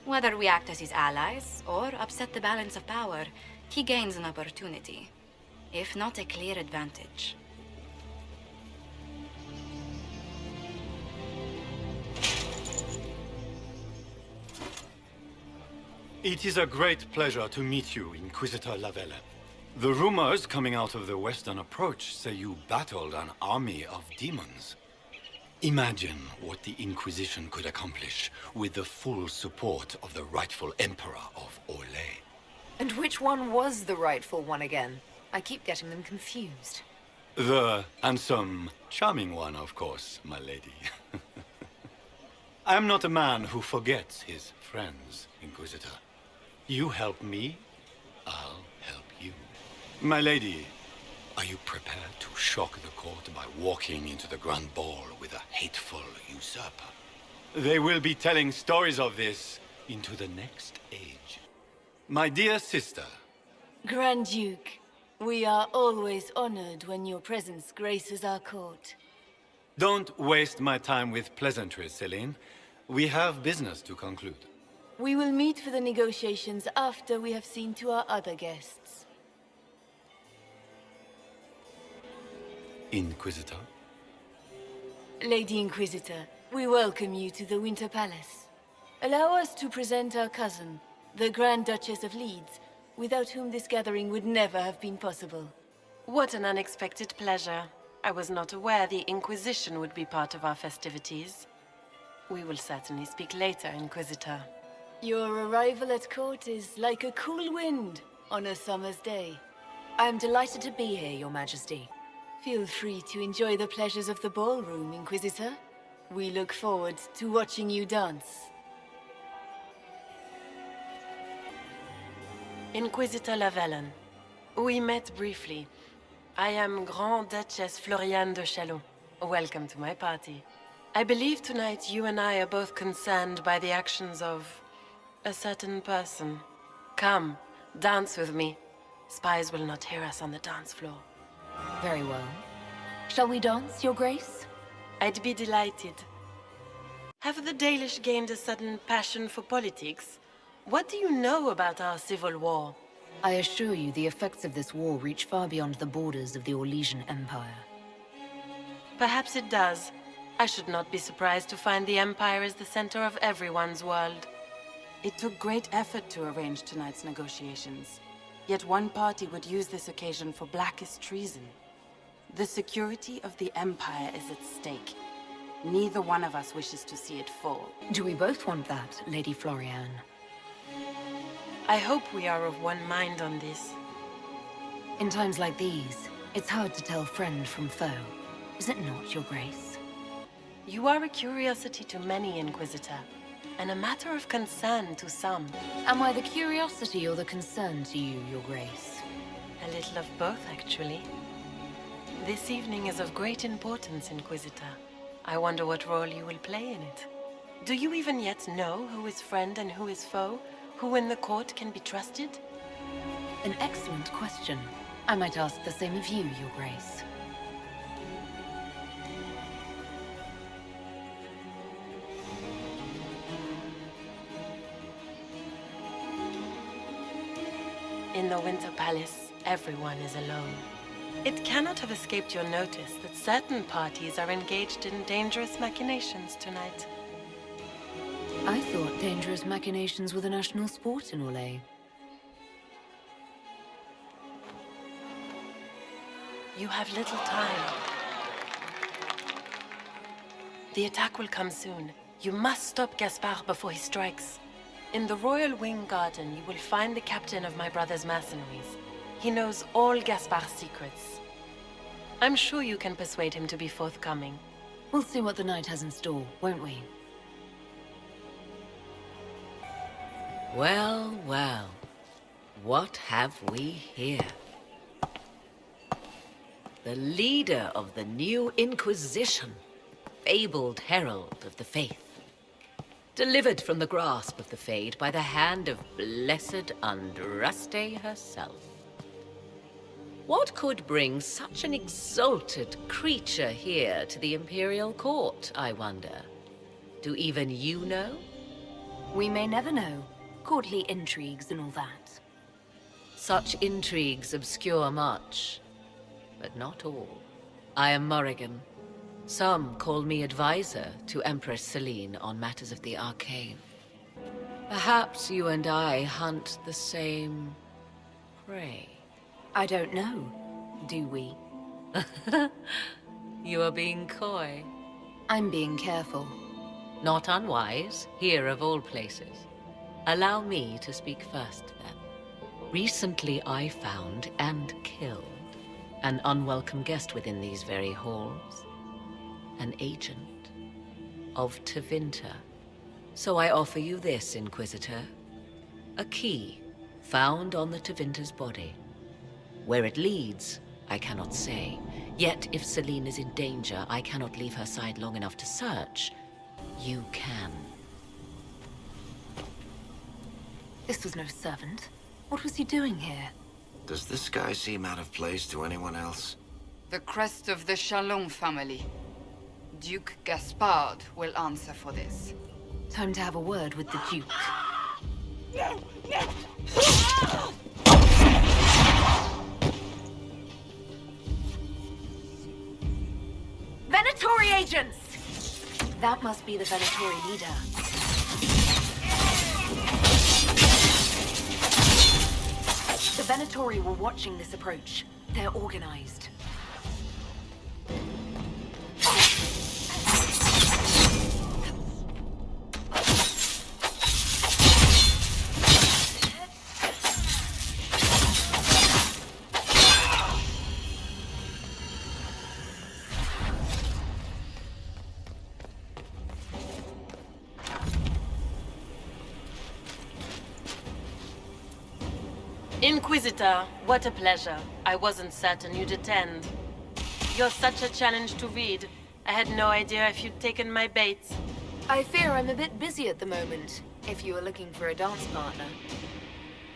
Whether we act as his allies or upset the balance of power, he gains an opportunity, if not a clear advantage. It is a great pleasure to meet you, Inquisitor Lavellan. The rumors coming out of the Western Approach say you battled an army of demons. Imagine what the Inquisition could accomplish with the full support of the rightful Emperor of Orlais. And which one was the rightful one again? I keep getting them confused. The handsome, charming one, of course, my lady. I am not a man who forgets his friends, Inquisitor. You help me, I'll help you. My lady, are you prepared to shock the court by walking into the Grand Ball with a hateful usurper? They will be telling stories of this into the next age. My dear sister. Grand Duke, we are always honored when your presence graces our court. Don't waste my time with pleasantries, Celine. We have business to conclude. We will meet for the negotiations after we have seen to our other guests. Inquisitor? Lady Inquisitor, we welcome you to the Winter Palace. Allow us to present our cousin, the Grand Duchess of Leeds, without whom this gathering would never have been possible. What an unexpected pleasure. I was not aware the Inquisition would be part of our festivities. We will certainly speak later, Inquisitor. Your arrival at court is like a cool wind on a summer's day. I am delighted to be here, Your Majesty. Feel free to enjoy the pleasures of the ballroom, Inquisitor. We look forward to watching you dance. Inquisitor Lavellan, we met briefly. I am Grand Duchess Floriane de Chalon. Welcome to my party. I believe tonight you and I are both concerned by the actions of a certain person. Come, dance with me. Spies will not hear us on the dance floor. Very well. Shall we dance, Your Grace? I'd be delighted. Have the Dalish gained a sudden passion for politics? What do you know about our civil war? I assure you the effects of this war reach far beyond the borders of the Orlesian Empire. Perhaps it does. I should not be surprised to find the Empire is the center of everyone's world. It took great effort to arrange tonight's negotiations. Yet one party would use this occasion for blackest treason. The security of the Empire is at stake. Neither one of us wishes to see it fall. Do we both want that, Lady Floriane? I hope we are of one mind on this. In times like these, it's hard to tell friend from foe. Is it not, Your Grace? You are a curiosity to many, Inquisitor, and a matter of concern to some. Am I the curiosity or the concern to you, Your Grace? A little of both, actually. This evening is of great importance, Inquisitor. I wonder what role you will play in it. Do you even yet know who is friend and who is foe? Who in the court can be trusted? An excellent question. I might ask the same of you, Your Grace. In the Winter Palace, everyone is alone. It cannot have escaped your notice that certain parties are engaged in dangerous machinations tonight. I thought dangerous machinations were the national sport in Orlais. You have little time. The attack will come soon. You must stop Gaspard before he strikes. In the Royal Wing Garden, you will find the captain of my brother's mercenaries. He knows all Gaspard's secrets. I'm sure you can persuade him to be forthcoming. We'll see what the night has in store, won't we? Well, well. What have we here? The leader of the new Inquisition, fabled herald of the faith. Delivered from the grasp of the Fade by the hand of blessed Andraste herself. What could bring such an exalted creature here to the Imperial Court, I wonder? Do even you know? We may never know. Courtly intrigues and all that. Such intrigues obscure much, but not all. I am Morrigan. Some call me advisor to Empress Celine on matters of the arcane. Perhaps you and I hunt the same prey. I don't know. Do we? You are being coy. I'm being careful. Not unwise, here of all places. Allow me to speak first, then. Recently I found and killed an unwelcome guest within these very halls. An agent of Tevinter. So I offer you this, Inquisitor. A key found on the Tevinter's body. Where it leads, I cannot say. Yet if Celine is in danger, I cannot leave her side long enough to search. You can. This was no servant. What was he doing here? Does this guy seem out of place to anyone else? The crest of the Chalon family. Duke Gaspard will answer for this. Time to have a word with the Duke. Venatori agents! That must be the Venatori leader. The Venatori were watching this approach. They're organized. Inquisitor, what a pleasure. I wasn't certain you'd attend. You're such a challenge to read. I had no idea if you'd taken my bait. I fear I'm a bit busy at the moment, if you were looking for a dance partner.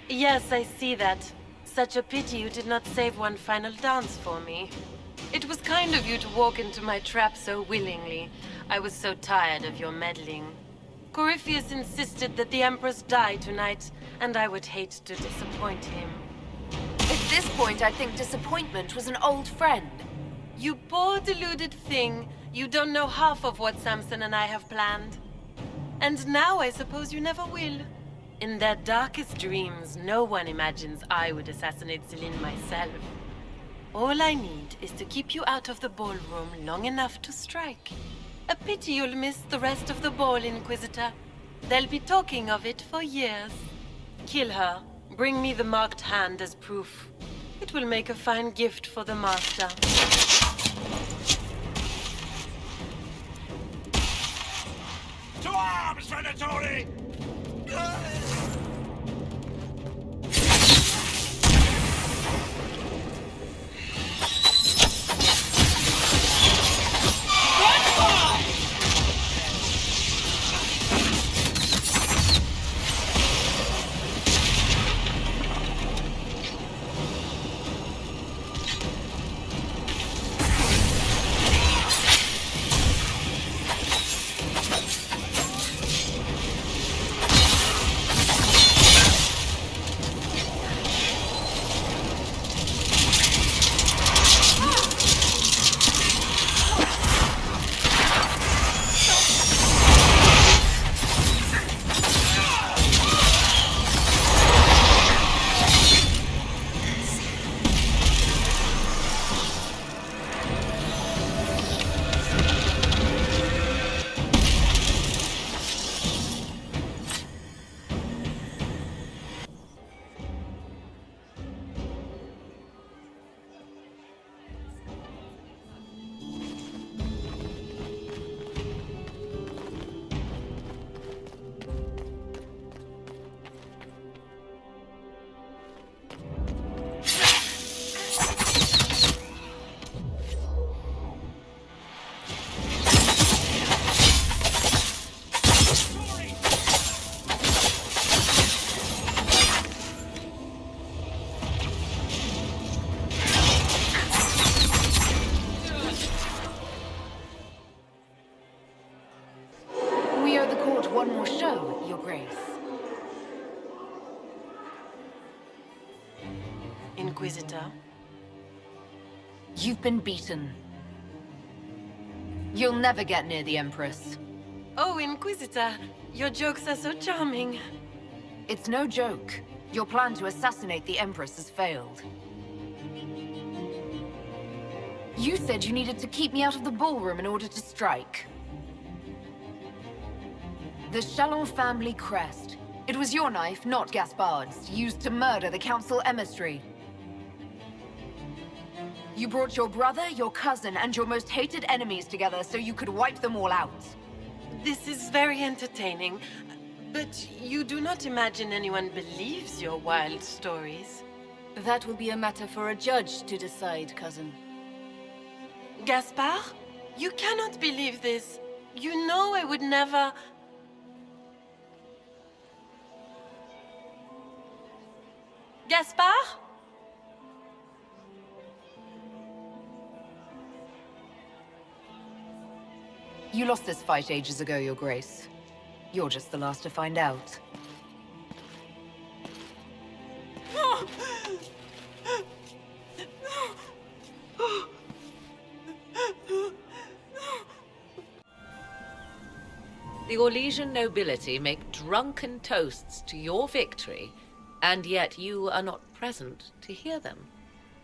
Yes, I see that. Such a pity you did not save one final dance for me. It was kind of you to walk into my trap so willingly. I was so tired of your meddling. Corypheus insisted that the Empress die tonight, and I would hate to disappoint him. At this point, I think disappointment was an old friend. You poor deluded thing. You don't know half of what Samson and I have planned. And now I suppose you never will. In their darkest dreams, no one imagines I would assassinate Celine myself. All I need is to keep you out of the ballroom long enough to strike. A pity you'll miss the rest of the ball, Inquisitor. They'll be talking of it for years. Kill her. Bring me the marked hand as proof. It will make a fine gift for the Master. To arms, Venatori! One more show, Your Grace. Inquisitor? You've been beaten. You'll never get near the Empress. Oh, Inquisitor, your jokes are so charming. It's no joke. Your plan to assassinate the Empress has failed. You said you needed to keep me out of the ballroom in order to strike. The Chalon family crest. It was your knife, not Gaspard's, used to murder the Council emissary. You brought your brother, your cousin, and your most hated enemies together so you could wipe them all out. This is very entertaining, but you do not imagine anyone believes your wild stories. That will be a matter for a judge to decide, cousin. Gaspard? You cannot believe this. You know I would never... Gaspard? You lost this fight ages ago, Your Grace. You're just the last to find out. The Orlesian nobility make drunken toasts to your victory, and yet you are not present to hear them.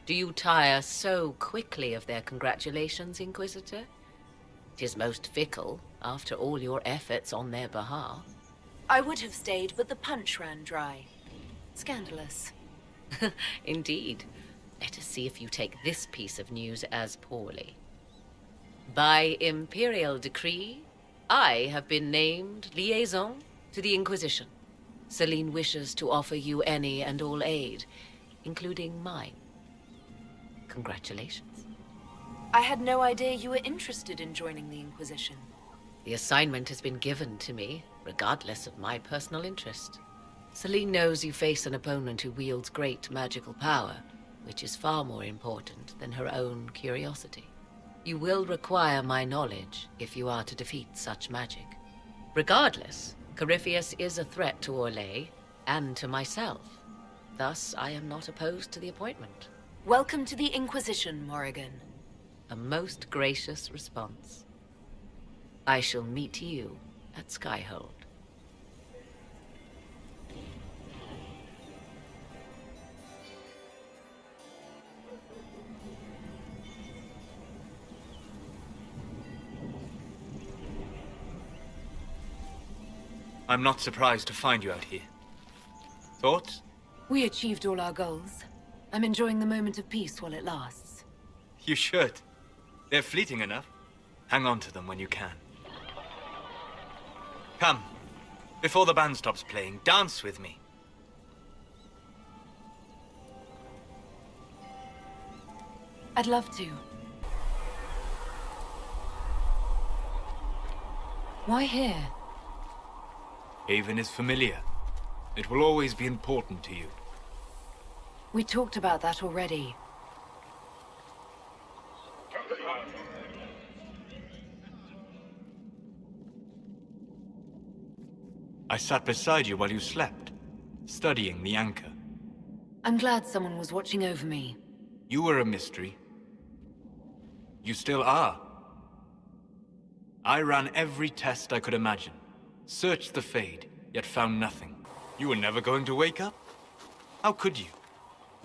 Do you tire so quickly of their congratulations, Inquisitor? 'Tis most fickle, after all your efforts on their behalf. I would have stayed, but the punch ran dry. Scandalous. Indeed. Let us see if you take this piece of news as poorly. By imperial decree, I have been named liaison to the Inquisition. Celine wishes to offer you any and all aid, including mine. Congratulations. I had no idea you were interested in joining the Inquisition. The assignment has been given to me, regardless of my personal interest. Celine knows you face an opponent who wields great magical power, which is far more important than her own curiosity. You will require my knowledge if you are to defeat such magic. Regardless, Corypheus is a threat to Orlais and to myself. Thus, I am not opposed to the appointment. Welcome to the Inquisition, Morrigan. A most gracious response. I shall meet you at Skyhold. I'm not surprised to find you out here. Thoughts? We achieved all our goals. I'm enjoying the moment of peace while it lasts. You should. They're fleeting enough. Hang on to them when you can. Come. Before the band stops playing, dance with me. I'd love to. Why here? Haven is familiar. It will always be important to you. We talked about that already. I sat beside you while you slept, studying the anchor. I'm glad someone was watching over me. You were a mystery. You still are. I ran every test I could imagine. Searched the Fade, yet found nothing. You were never going to wake up? How could you?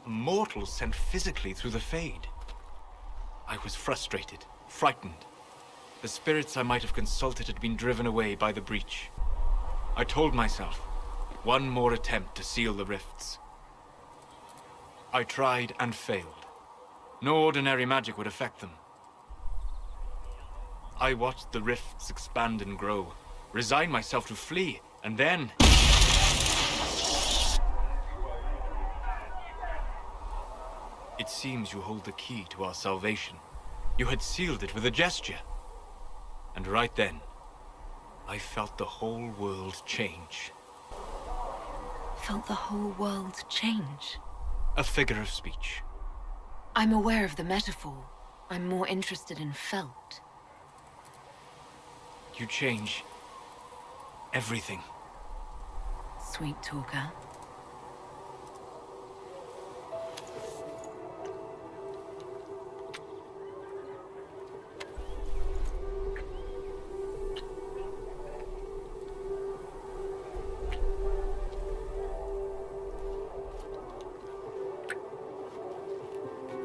A mortal sent physically through the Fade. I was frustrated, frightened. The spirits I might have consulted had been driven away by the breach. I told myself, one more attempt to seal the rifts. I tried and failed. No ordinary magic would affect them. I watched the rifts expand and grow, resigned myself to flee, and then... It seems you hold the key to our salvation. You had sealed it with a gesture. And right then, I felt the whole world change. Felt the whole world change? A figure of speech. I'm aware of the metaphor. I'm more interested in felt. You change everything. Sweet talker.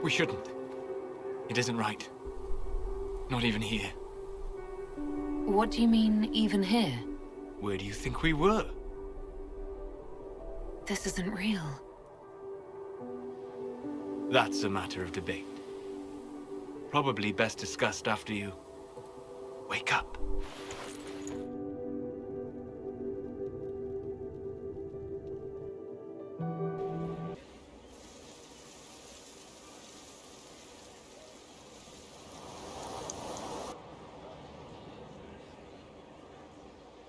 We shouldn't. It isn't right. Not even here. What do you mean, even here? Where do you think we were? This isn't real. That's a matter of debate. Probably best discussed after you wake up.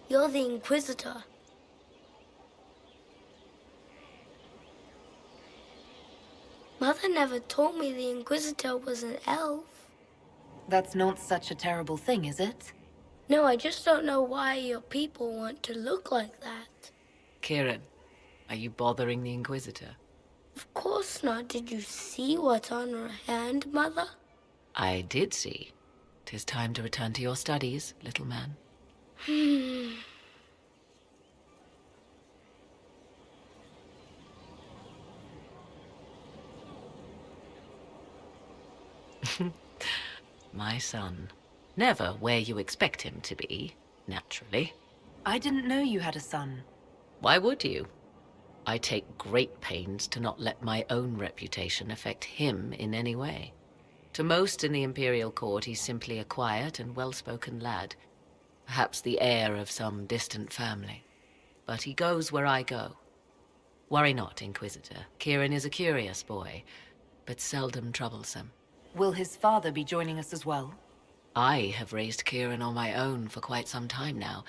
You're the Inquisitor. Mother never told me the Inquisitor was an elf. That's not such a terrible thing, is it? No, I just don't know why your people want to look like that. Kieran, are you bothering the Inquisitor? Of course not. Did you see what's on her hand, Mother? I did see. 'Tis time to return to your studies, little man. My son. Never where you expect him to be, naturally. I didn't know you had a son. Why would you? I take great pains to not let my own reputation affect him in any way. To most in the Imperial Court, he's simply a quiet and well-spoken lad. Perhaps the heir of some distant family. But he goes where I go. Worry not, Inquisitor. Kieran is a curious boy, but seldom troublesome. Will his father be joining us as well? I have raised Kieran on my own for quite some time now,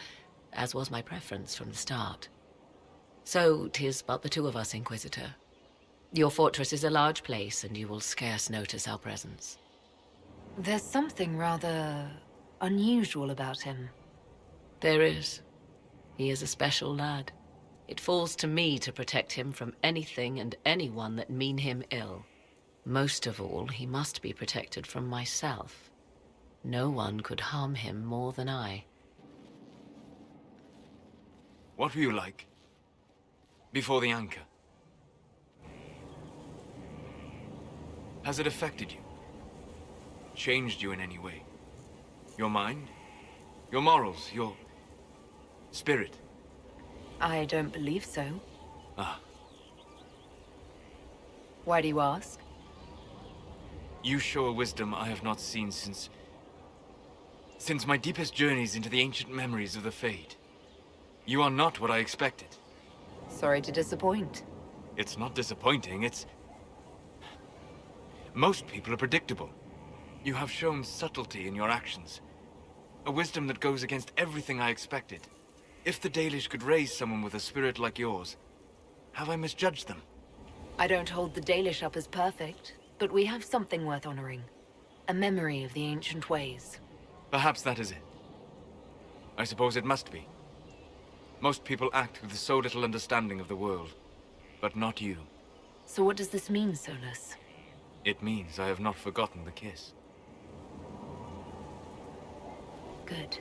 as was my preference from the start. So, 'tis but the two of us, Inquisitor. Your fortress is a large place, and you will scarce notice our presence. There's something rather unusual about him. There is. He is a special lad. It falls to me to protect him from anything and anyone that mean him ill. Most of all, he must be protected from myself. No one could harm him more than I. What were you like? Before the anchor? Has it affected you? Changed you in any way? Your mind? Your morals? Your spirit? I don't believe so. Ah. Why do you ask? You show a wisdom I have not seen since my deepest journeys into the ancient memories of the Fade. You are not what I expected. Sorry to disappoint. It's not disappointing, it's... Most people are predictable. You have shown subtlety in your actions. A wisdom that goes against everything I expected. If the Dalish could raise someone with a spirit like yours, have I misjudged them? I don't hold the Dalish up as perfect, but we have something worth honoring. A memory of the ancient ways. Perhaps that is it. I suppose it must be. Most people act with so little understanding of the world, but not you. So what does this mean, Solus? It means I have not forgotten the kiss. Good.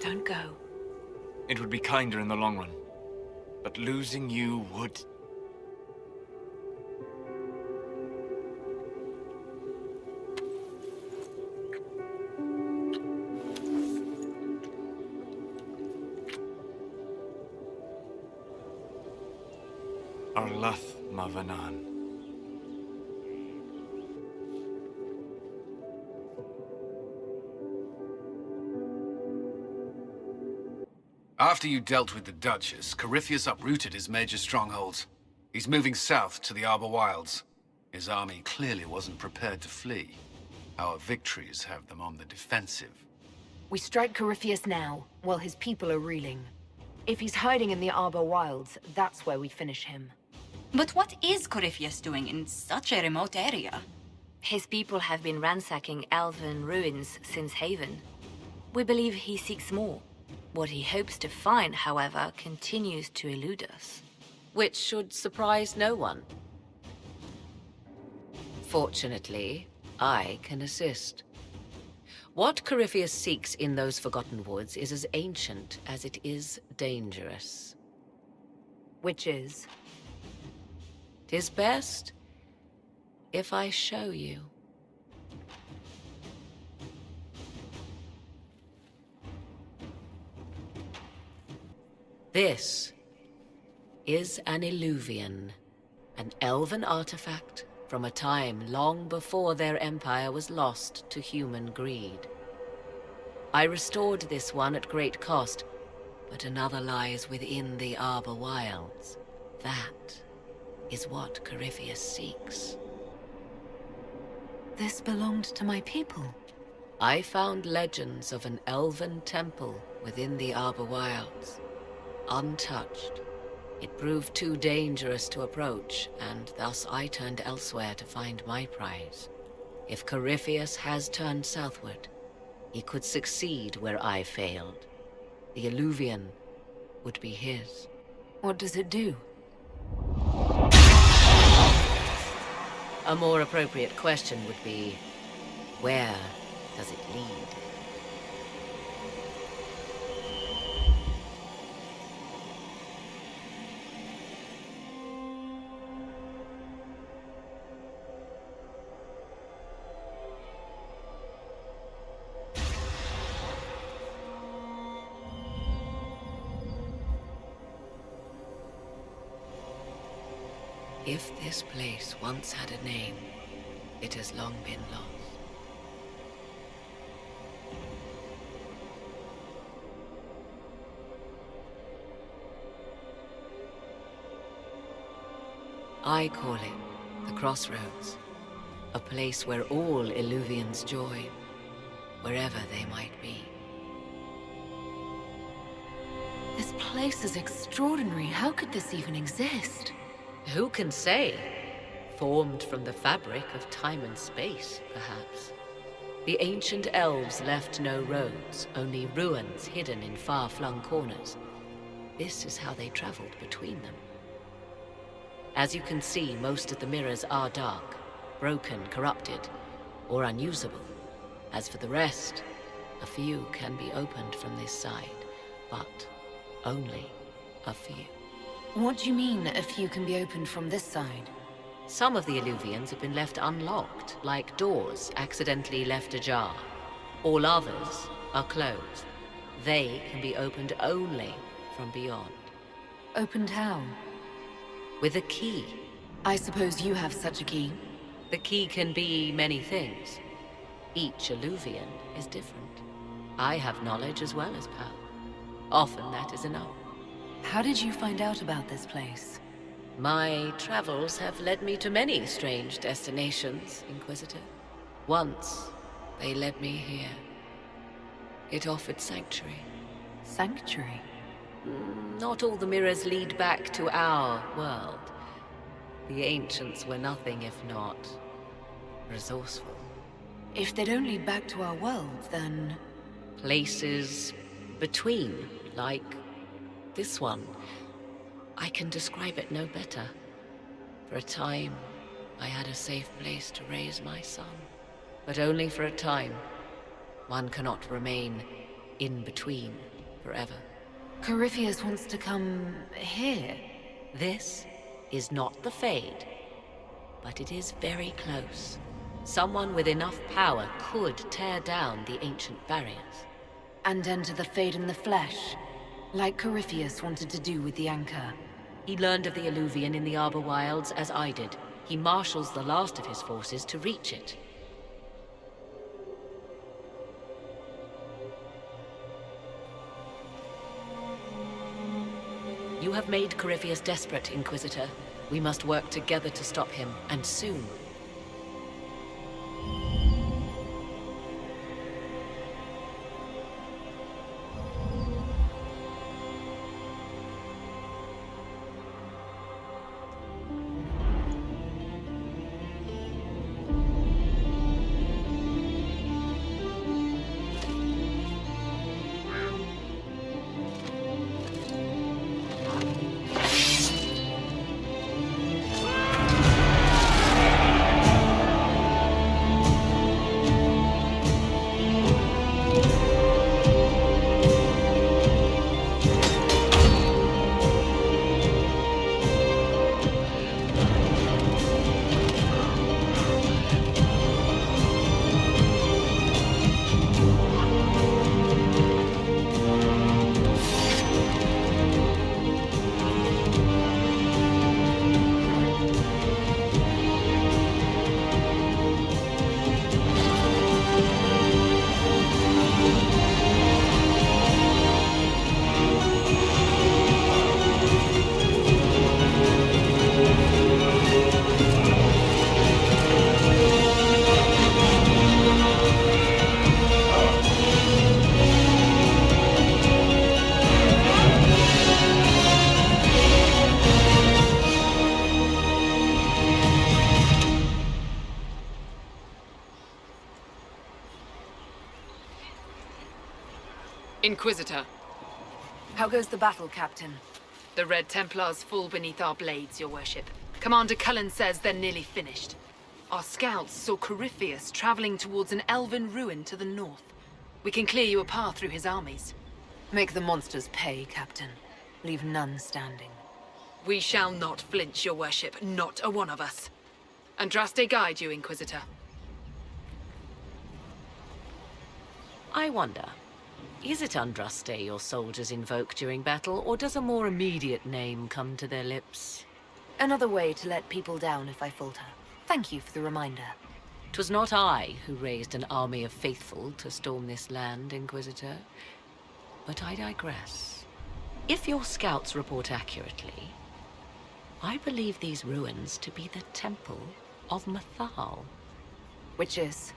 Don't go. It would be kinder in the long run, but losing you would... Arlath Mavanan. After you dealt with the Duchess, Corypheus uprooted his major strongholds. He's moving south to the Arbor Wilds. His army clearly wasn't prepared to flee. Our victories have them on the defensive. We strike Corypheus now, while his people are reeling. If he's hiding in the Arbor Wilds, that's where we finish him. But what is Corypheus doing in such a remote area? His people have been ransacking elven ruins since Haven. We believe he seeks more. What he hopes to find, however, continues to elude us. Which should surprise no one. Fortunately, I can assist. What Corypheus seeks in those Forgotten Woods is as ancient as it is dangerous. Which is? 'Tis best if I show you. This is an Illuvian, an elven artifact from a time long before their empire was lost to human greed. I restored this one at great cost, but another lies within the Arbor Wilds. That is what Corypheus seeks. This belonged to my people. I found legends of an elven temple within the Arbor Wilds. Untouched. It proved too dangerous to approach, and thus I turned elsewhere to find my prize. If Corypheus has turned southward, he could succeed where I failed. The Illuvian would be his. What does it do? A more appropriate question would be, where does it lead? If this place once had a name, it has long been lost. I call it the Crossroads, a place where all Illuvians join, wherever they might be. This place is extraordinary. How could this even exist? Who can say? Formed from the fabric of time and space, perhaps. The ancient elves left no roads, only ruins hidden in far-flung corners. This is how they traveled between them. As you can see, most of the mirrors are dark, broken, corrupted, or unusable. As for the rest, a few can be opened from this side, but only a few. What do you mean, a few can be opened from this side? Some of the Illuvians have been left unlocked, like doors accidentally left ajar. All others are closed. They can be opened only from beyond. Opened how? With a key. I suppose you have such a key. The key can be many things. Each Illuvian is different. I have knowledge as well as power. Often that is enough. How did you find out about this place? My travels have led me to many strange destinations, Inquisitor. Once, they led me here. It offered sanctuary. Sanctuary? Not all the mirrors lead back to our world. The ancients were nothing if not resourceful. If they don't lead back to our world, then... Places between, like this one. I can describe it no better. For a time, I had a safe place to raise my son. But only for a time. One cannot remain in between forever. Corypheus wants to come here. This is not the Fade, but it is very close. Someone with enough power could tear down the ancient barriers. And enter the Fade in the flesh, like Corypheus wanted to do with the Anchor. He learned of the Illuvian in the Arbor Wilds as I did. He marshals the last of his forces to reach it. You have made Corypheus desperate, Inquisitor. We must work together to stop him, and soon. Inquisitor. How goes the battle, Captain? The Red Templars fall beneath our blades, your worship. Commander Cullen says they're nearly finished. Our scouts saw Corypheus traveling towards an elven ruin to the north. We can clear you a path through his armies. Make the monsters pay, Captain. Leave none standing. We shall not flinch, your worship, not a one of us. Andraste guide you, Inquisitor. I wonder, is it Andraste your soldiers invoke during battle, or does a more immediate name come to their lips? Another way to let people down if I falter. Thank you for the reminder. 'Twas not I who raised an army of faithful to storm this land, Inquisitor. But I digress. If your scouts report accurately, I believe these ruins to be the Temple of Mathal. Which is?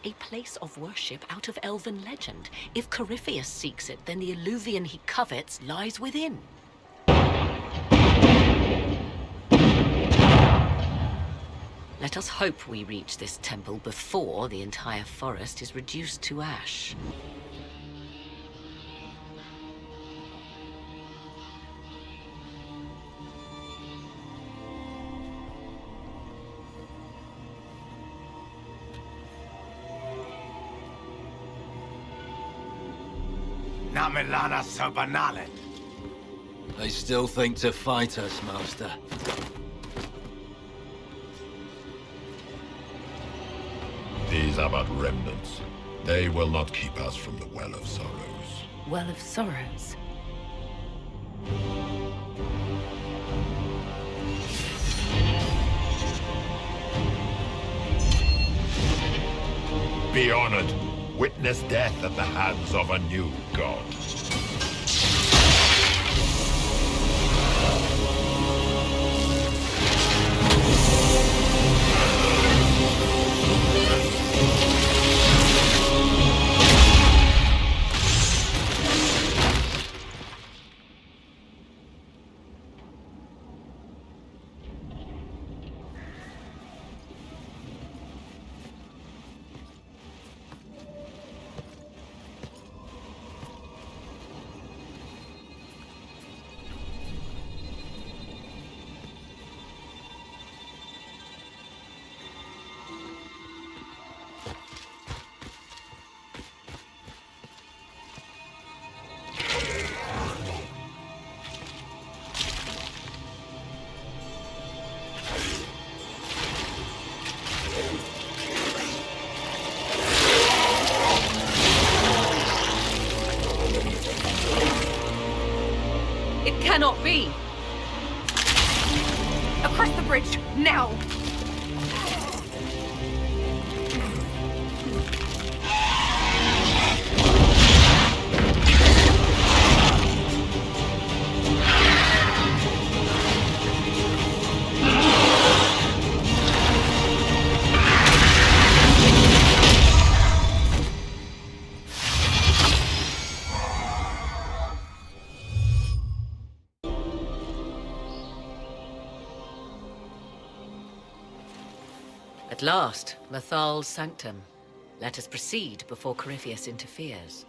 A place of worship out of elven legend. If Corypheus seeks it, then the alluvian he covets lies within. Let us hope we reach this temple before the entire forest is reduced to ash. Ellana Lavellan. They still think to fight us, Master. These are but remnants. They will not keep us from the Well of Sorrows. Well of Sorrows? Be honored. Witness death at the hands of a new god. Cannot be! Across the bridge, now! At last, Mathal's sanctum. Let us proceed before Corypheus interferes.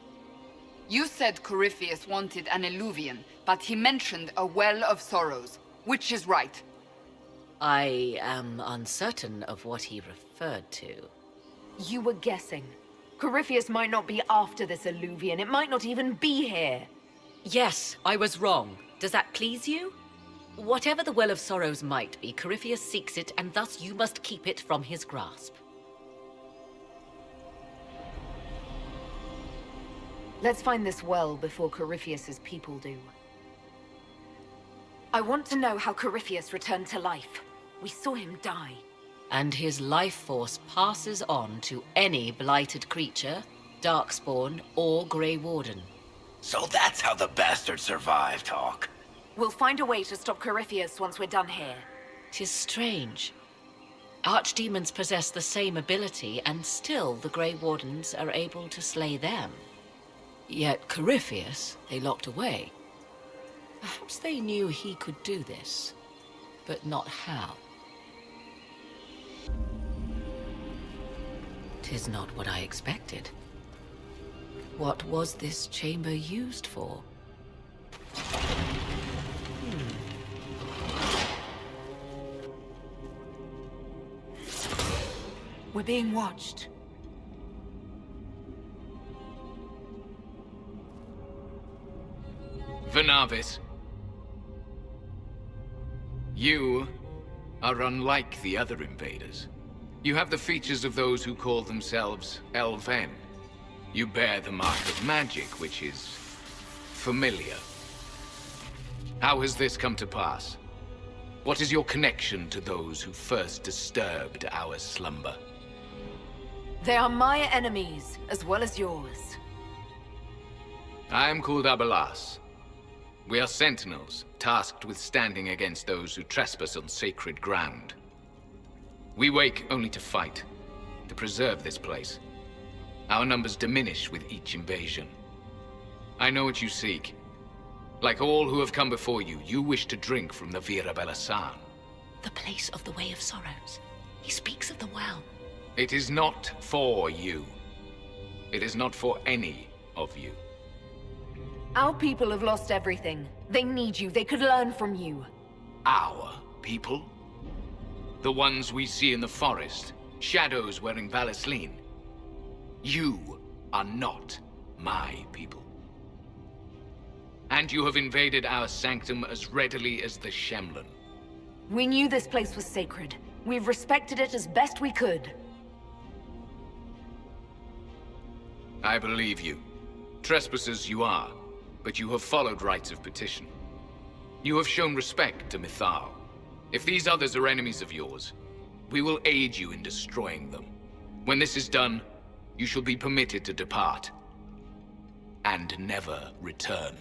You said Corypheus wanted an alluvian, but he mentioned a Well of Sorrows. Which is right? I am uncertain of what he referred to. You were guessing. Corypheus might not be after this alluvian. It might not even be here. Yes, I was wrong. Does that please you? Whatever the Well of Sorrows might be, Corypheus seeks it, and thus you must keep it from his grasp. Let's find this well before Corypheus's people do. I want to know how Corypheus returned to life. We saw him die. And his life force passes on to any blighted creature, darkspawn, or Grey Warden. So that's how the bastard survived, Hawk. We'll find a way to stop Corypheus once we're done here. 'Tis strange. Archdemons possess the same ability, and still the Grey Wardens are able to slay them. Yet Corypheus they locked away. Perhaps they knew he could do this, but not how. 'Tis not what I expected. What was this chamber used for? We're being watched. Venavis. You are unlike the other invaders. You have the features of those who call themselves elven. You bear the mark of magic, which is familiar. How has this come to pass? What is your connection to those who first disturbed our slumber? They are my enemies, as well as yours. I am called Abelas. We are sentinels, tasked with standing against those who trespass on sacred ground. We wake only to fight, to preserve this place. Our numbers diminish with each invasion. I know what you seek. Like all who have come before you, you wish to drink from the Vira Belasan. The place of the Way of Sorrows. He speaks of the well. It is not for you. It is not for any of you. Our people have lost everything. They need you. They could learn from you. Our people? The ones we see in the forest, shadows wearing Valisleen. You are not my people. And you have invaded our sanctum as readily as the Shemlin. We knew this place was sacred. We've respected it as best we could. I believe you. Trespassers you are, but you have followed rites of petition. You have shown respect to Mythal. If these others are enemies of yours, we will aid you in destroying them. When this is done, you shall be permitted to depart. And never return.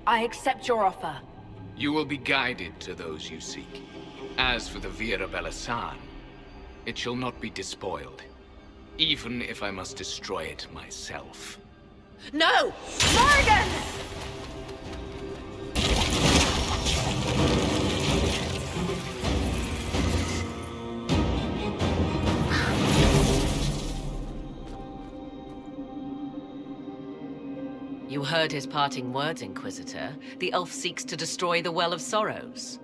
I accept your offer. You will be guided to those you seek. As for the Vira Belasan, it shall not be despoiled. Even if I must destroy it myself. No! Morgan! You heard his parting words, Inquisitor. The elf seeks to destroy the Well of Sorrows.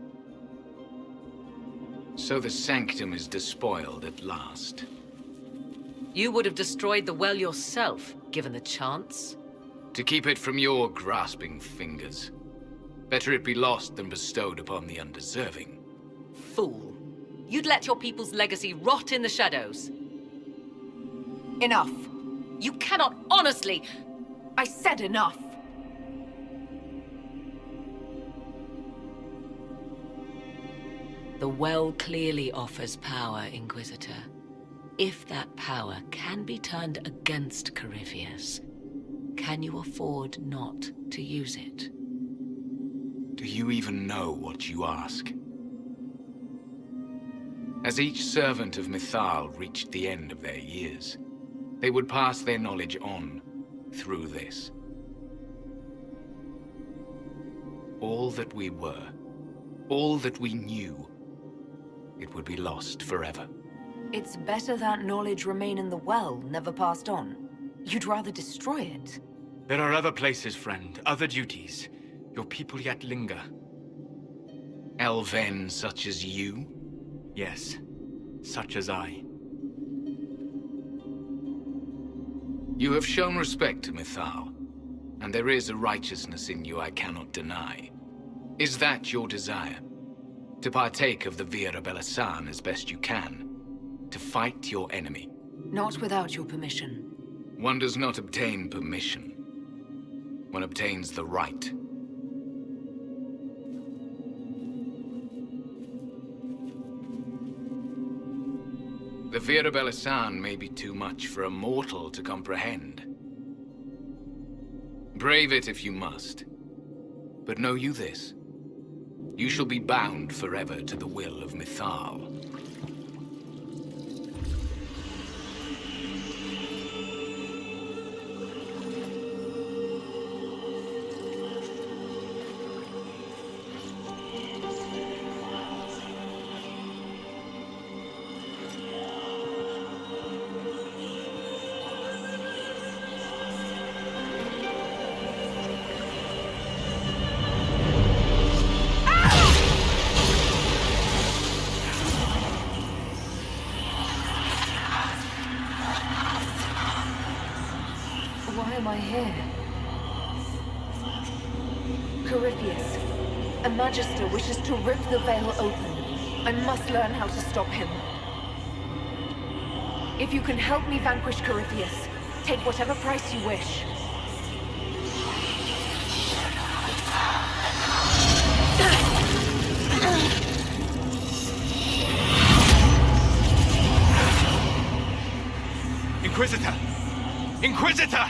So the sanctum is despoiled at last. You would have destroyed the well yourself, given the chance. To keep it from your grasping fingers. Better it be lost than bestowed upon the undeserving. Fool. You'd let your people's legacy rot in the shadows. Enough. You cannot honestly... I said enough. The well clearly offers power, Inquisitor. If that power can be turned against Corypheus, can you afford not to use it? Do you even know what you ask? As each servant of Mythal reached the end of their years, they would pass their knowledge on through this. All that we were, all that we knew, it would be lost forever. It's better that knowledge remain in the well, never passed on. You'd rather destroy it. There are other places, friend, other duties. Your people yet linger. Elven such as you? Yes, such as I. You have shown respect to Mythal, and there is a righteousness in you I cannot deny. Is that your desire? To partake of the Vira Belasan as best you can? To fight your enemy? Not without your permission. One does not obtain permission. One obtains the right. The Vira Belasan may be too much for a mortal to comprehend. Brave it if you must. But know you this. You shall be bound forever to the will of Mythal. am I here? Corypheus, a Magister wishes to rip the veil open. I must learn how to stop him. If you can help me vanquish Corypheus, take whatever price you wish. Inquisitor! Inquisitor!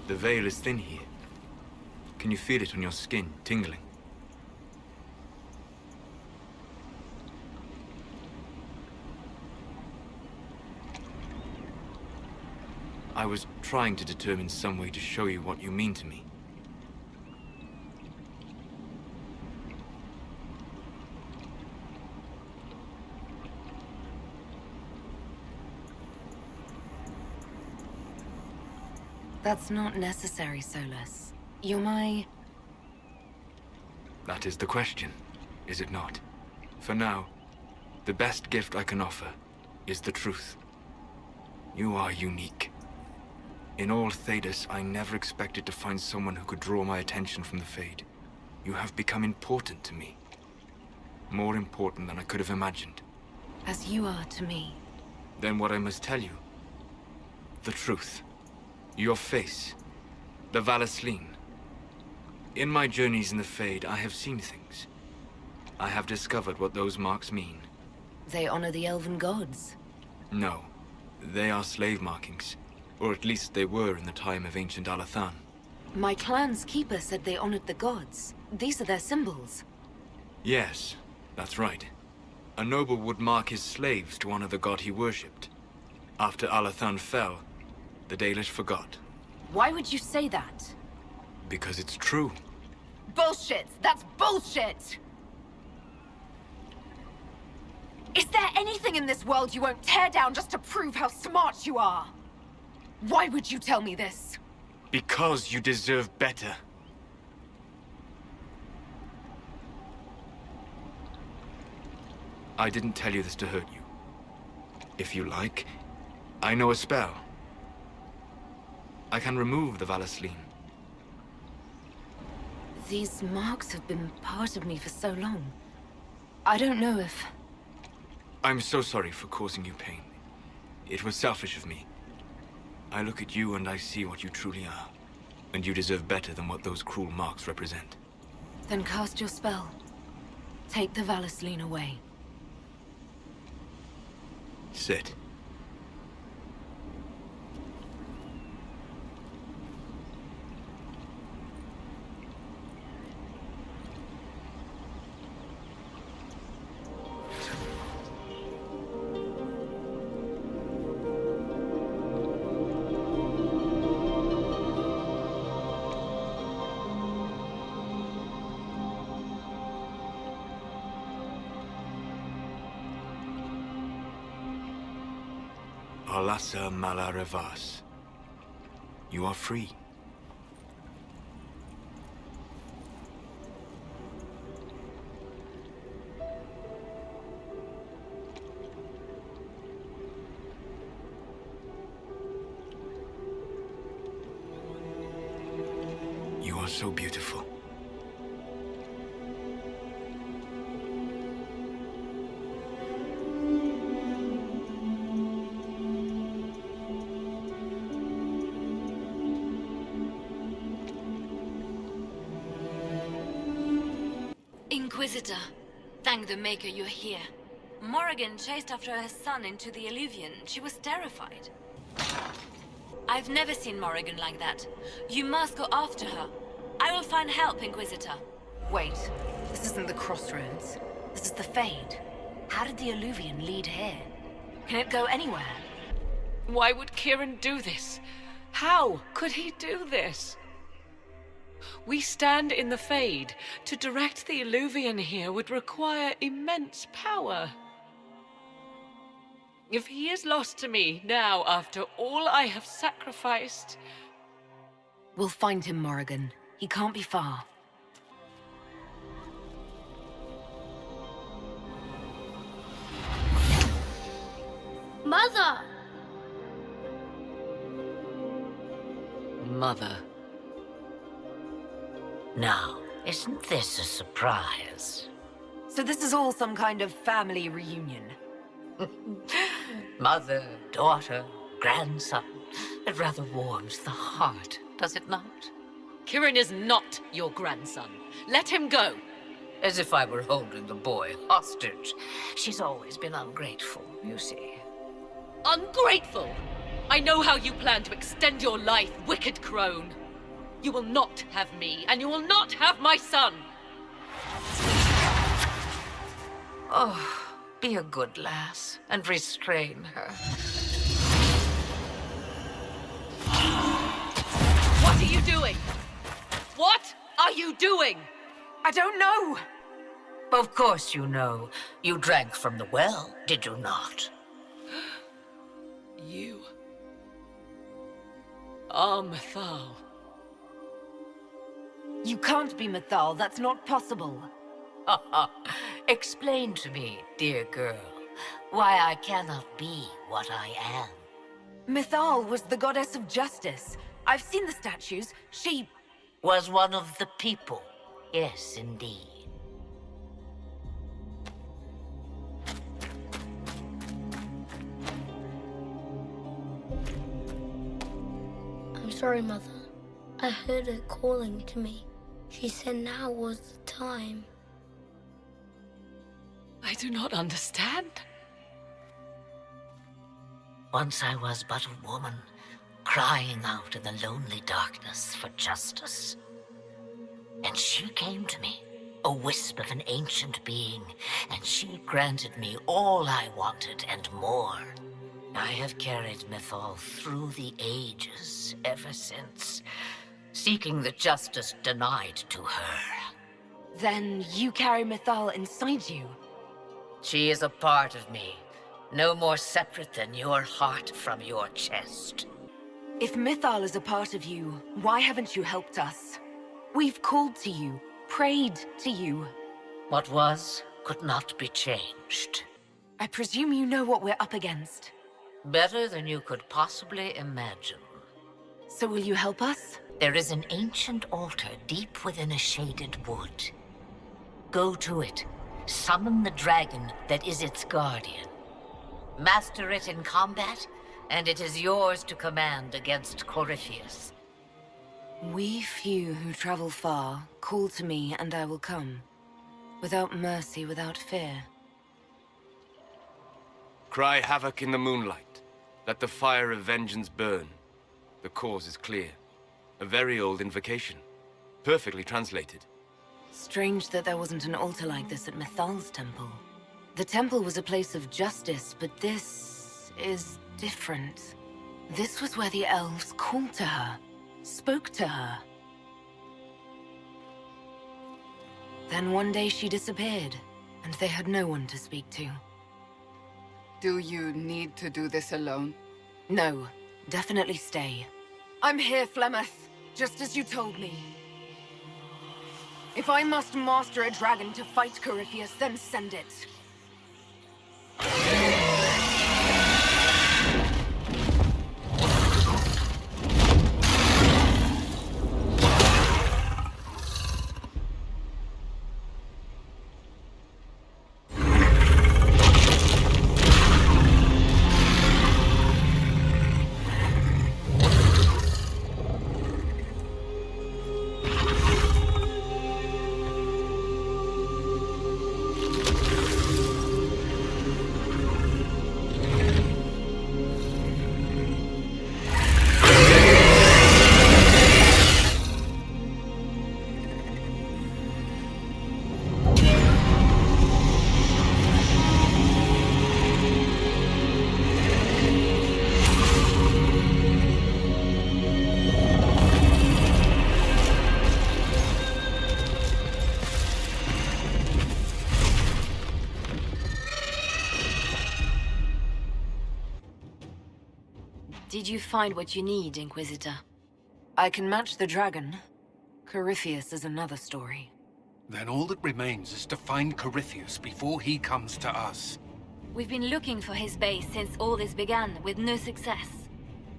The veil is thin here. Can you feel it on your skin, tingling? I was trying to determine some way to show you what you mean to me. That's not necessary, Solus. You're my... That is the question, is it not? For now, the best gift I can offer is the truth. You are unique. In all Thedas, I never expected to find someone who could draw my attention from the Fade. You have become important to me. More important than I could have imagined. As you are to me. Then what I must tell you, the truth. Your face, the Valasleen. In my journeys in the Fade, I have seen things. I have discovered what those marks mean. They honor the elven gods. No, they are slave markings. Or at least they were in the time of ancient Alathan. My clan's keeper said they honored the gods. These are their symbols. Yes, that's right. A noble would mark his slaves to honor the god he worshipped. After Alathan fell, the Dalish forgot. Why would you say that? Because it's true. Bullshit! That's bullshit! Is there anything in this world you won't tear down just to prove how smart you are? Why would you tell me this? Because you deserve better. I didn't tell you this to hurt you. If you like, I know a spell. I can remove the Valasleen. These marks have been part of me for so long. I don't know if... I'm so sorry for causing you pain. It was selfish of me. I look at you and I see what you truly are. And you deserve better than what those cruel marks represent. Then cast your spell. Take the Valasleen away. Sit. Alasa Malarevas. You are free. so beautiful. Inquisitor, thank the Maker you're here. Morrigan chased after her son into the Illuvian. She was terrified. I've never seen Morrigan like that. You must go after her. I will find help, Inquisitor. Wait, this isn't the Crossroads. This is the Fade. How did the Illuvian lead here? Can it go anywhere? Why would Kieran do this? How could he do this? We stand in the Fade. To direct the Illuvian here would require immense power. If he is lost to me now, after all I have sacrificed... We'll find him, Morrigan. He can't be far. Mother! Mother. Now, isn't this a surprise? So this is all some kind of family reunion? Mother, daughter, grandson. It rather warms the heart, does it not? Kieran is not your grandson. Let him go. As if I were holding the boy hostage. She's always been ungrateful, you see. Ungrateful! I know how you plan to extend your life, wicked crone. You will not have me, and you will not have my son! Oh, be a good lass, and restrain her. What are you doing? What are you doing? I don't know! Of course you know. You drank from the well, did you not? You... are Mythal. You can't be Mythal, that's not possible. Explain to me, dear girl, why I cannot be what I am. Mythal was the goddess of justice. I've seen the statues. She... was one of the people. Yes, indeed. I'm sorry, Mother. I heard her calling to me. She said now was the time. I do not understand. Once I was but a woman, crying out in the lonely darkness for justice. And she came to me, a wisp of an ancient being, and she granted me all I wanted and more. I have carried Mythal through the ages ever since, seeking the justice denied to her. Then you carry Mythal inside you? She is a part of me, no more separate than your heart from your chest. If Mythal is a part of you, why haven't you helped us? We've called to you, prayed to you. What was could not be changed. I presume you know what we're up against. Better than you could possibly imagine. So will you help us? There is an ancient altar deep within a shaded wood. Go to it. Summon the dragon that is its guardian. Master it in combat, and it is yours to command against Corypheus. We few who travel far, call to me and I will come. Without mercy, without fear. Cry havoc in the moonlight. Let the fire of vengeance burn. The cause is clear. A very old invocation. Perfectly translated. Strange that there wasn't an altar like this at Mythal's temple. The temple was a place of justice, but this is different. This was where the elves called to her, spoke to her. Then one day she disappeared, and they had no one to speak to. Do you need to do this alone? No, definitely stay. I'm here, Flemeth, just as you told me. If I must master a dragon to fight Corypheus, then send it. Did you find what you need, Inquisitor? I can match the dragon. Corypheus is another story. Then all that remains is to find Corypheus before he comes to us. We've been looking for his base since all this began, with no success.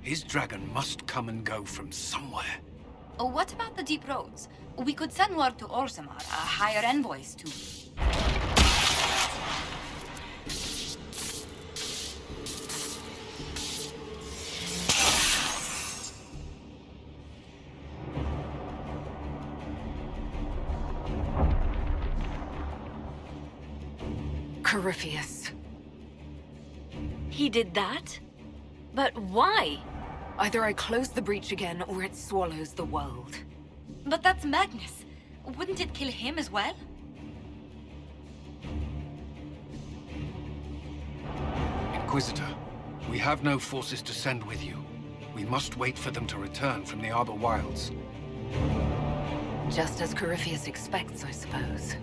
His dragon must come and go from somewhere. Oh, what about the deep roads? We could send word to Orzammar, hire envoys to... Corypheus. He did that? But why? Either I close the breach again, or it swallows the world. But that's madness. Wouldn't it kill him as well? Inquisitor, we have no forces to send with you. We must wait for them to return from the Arbor Wilds. Just as Corypheus expects, I suppose.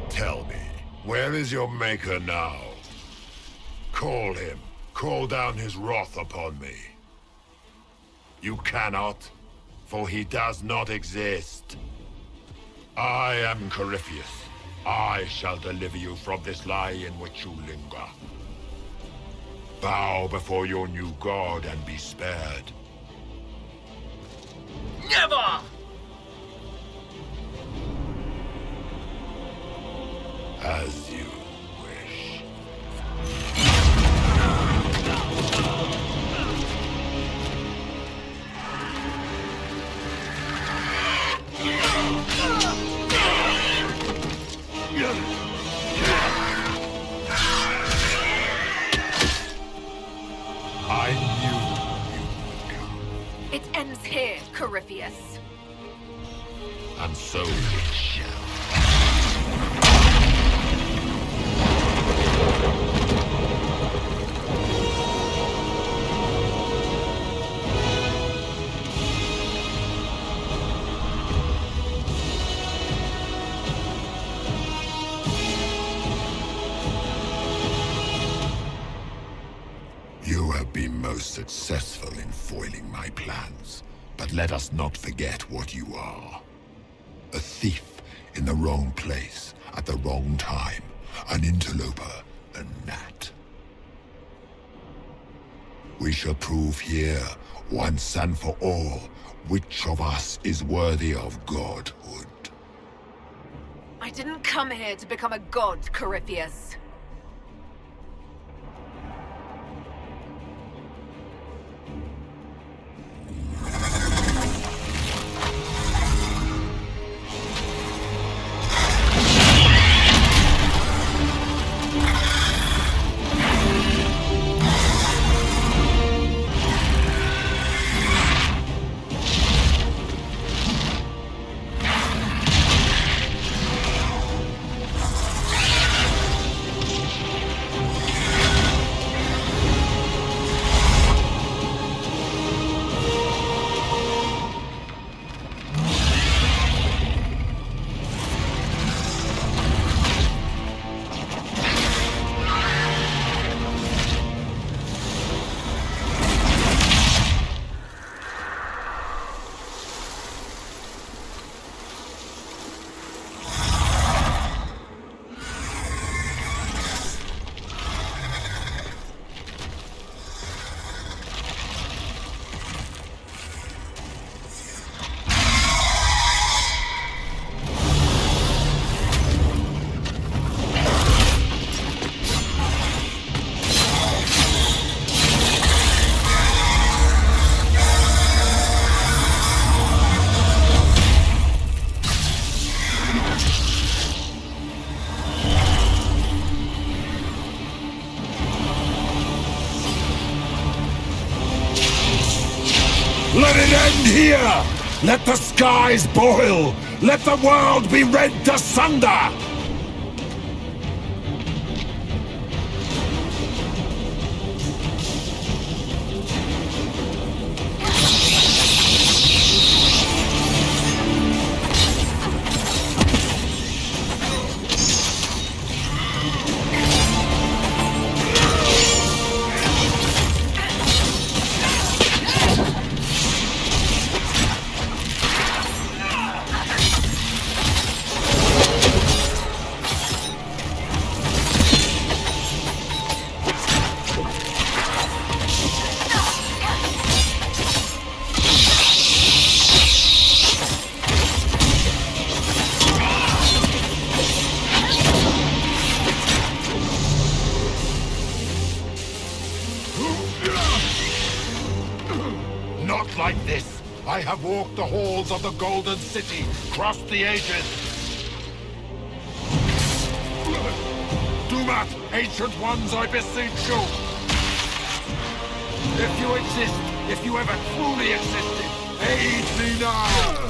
Tell me, where is your maker now? Call him. Call down his wrath upon me. You cannot, for he does not exist. I am Corypheus. I shall deliver you from this lie in which you linger. Bow before your new god and be spared. Never! As you wish. I knew you would come. It ends here, Corypheus. And so it shall. You have been most successful in foiling my plans, but let us not forget what you are. A thief in the wrong place at the wrong time, an interloper, a gnat. We shall prove here, once and for all, which of us is worthy of godhood. I didn't come here to become a god, Corypheus. Let it end here! Let the skies boil! Let the world be rent asunder! like this. I have walked the halls of the Golden City, crossed the ages. Do not, ancient ones, I beseech you! If you exist, if you ever truly existed, aid me now!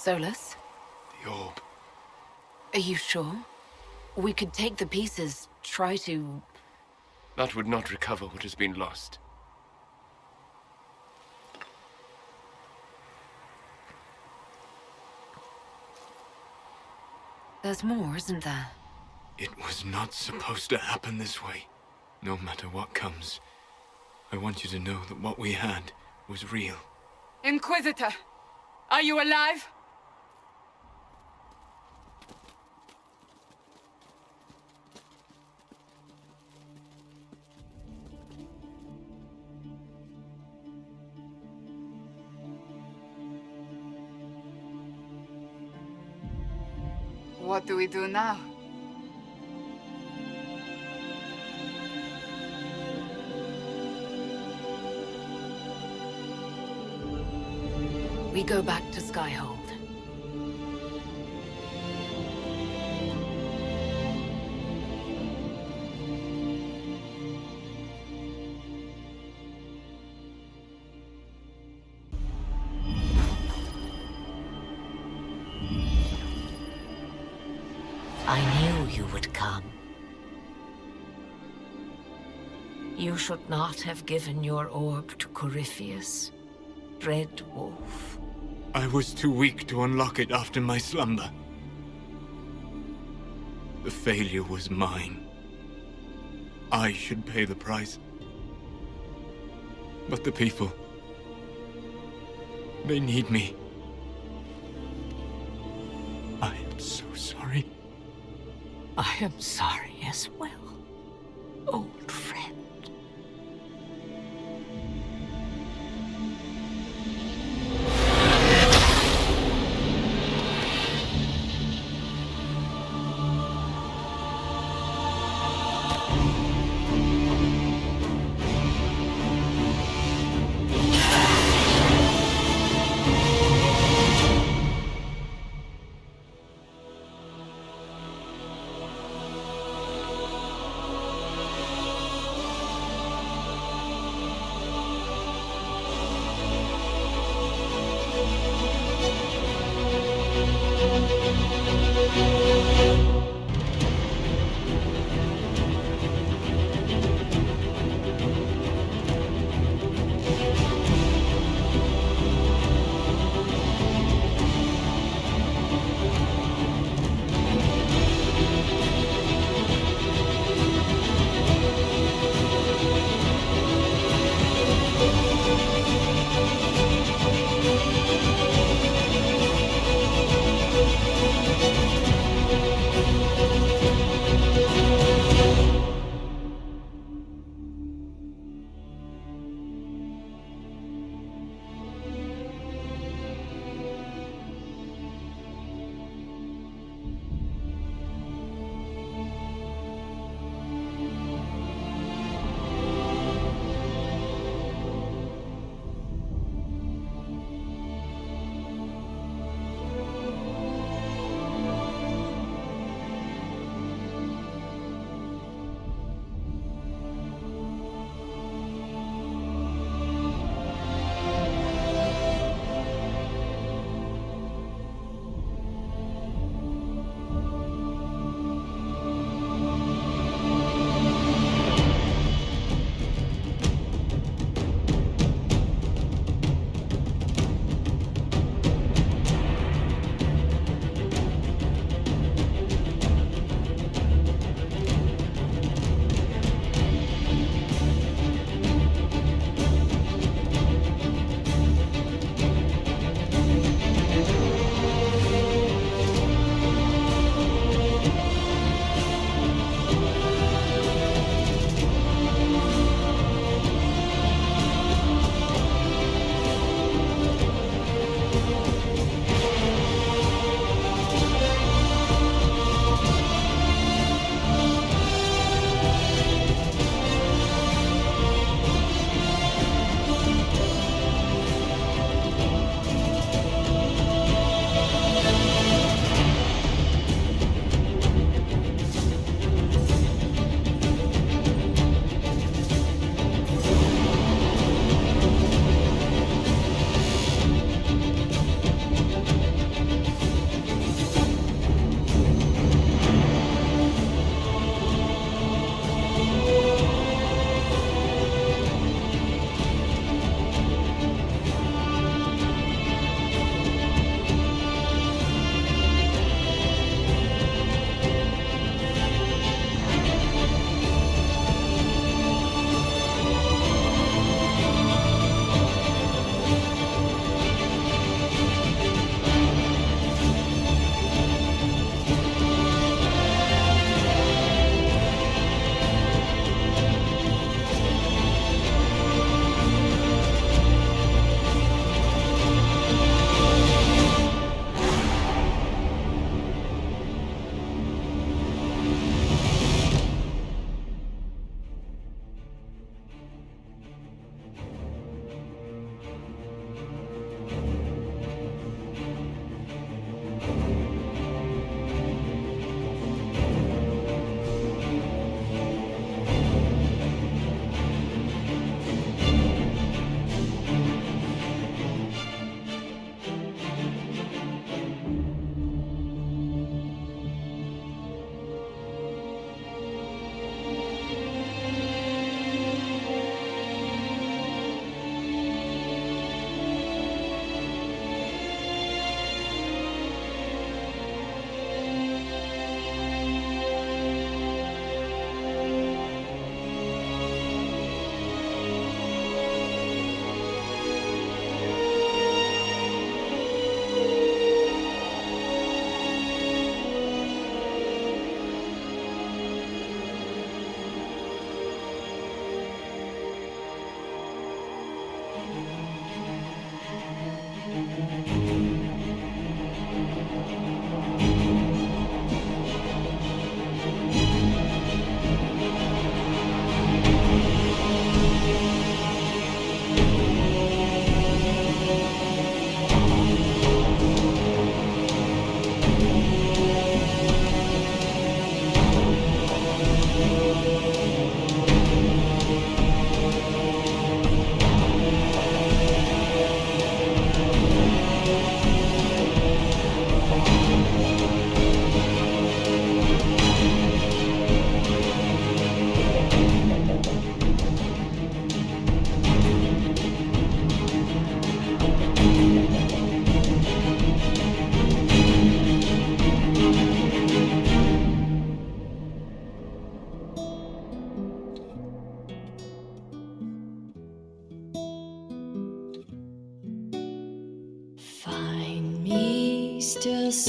Solus? The orb. Are you sure? We could take the pieces, try to... That would not recover what has been lost. There's more, isn't there? It was not supposed to happen this way. No matter what comes, I want you to know that what we had was real. Inquisitor, are you alive? What do we do now? We go back to Skyhold. I knew you would come. You should not have given your orb to Corypheus, Dread Wolf. I was too weak to unlock it after my slumber. The failure was mine. I should pay the price. But the people... they need me. I am so sorry. I am sorry as well, old friend.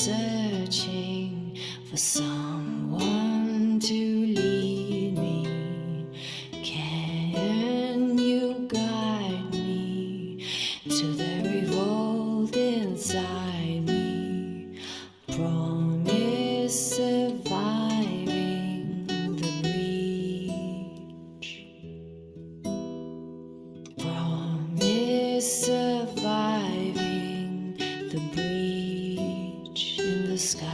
searching for someone to lead me. Can you guide me to the revolt inside me? Promise surviving the breach. Promise surviving the breach in the sky.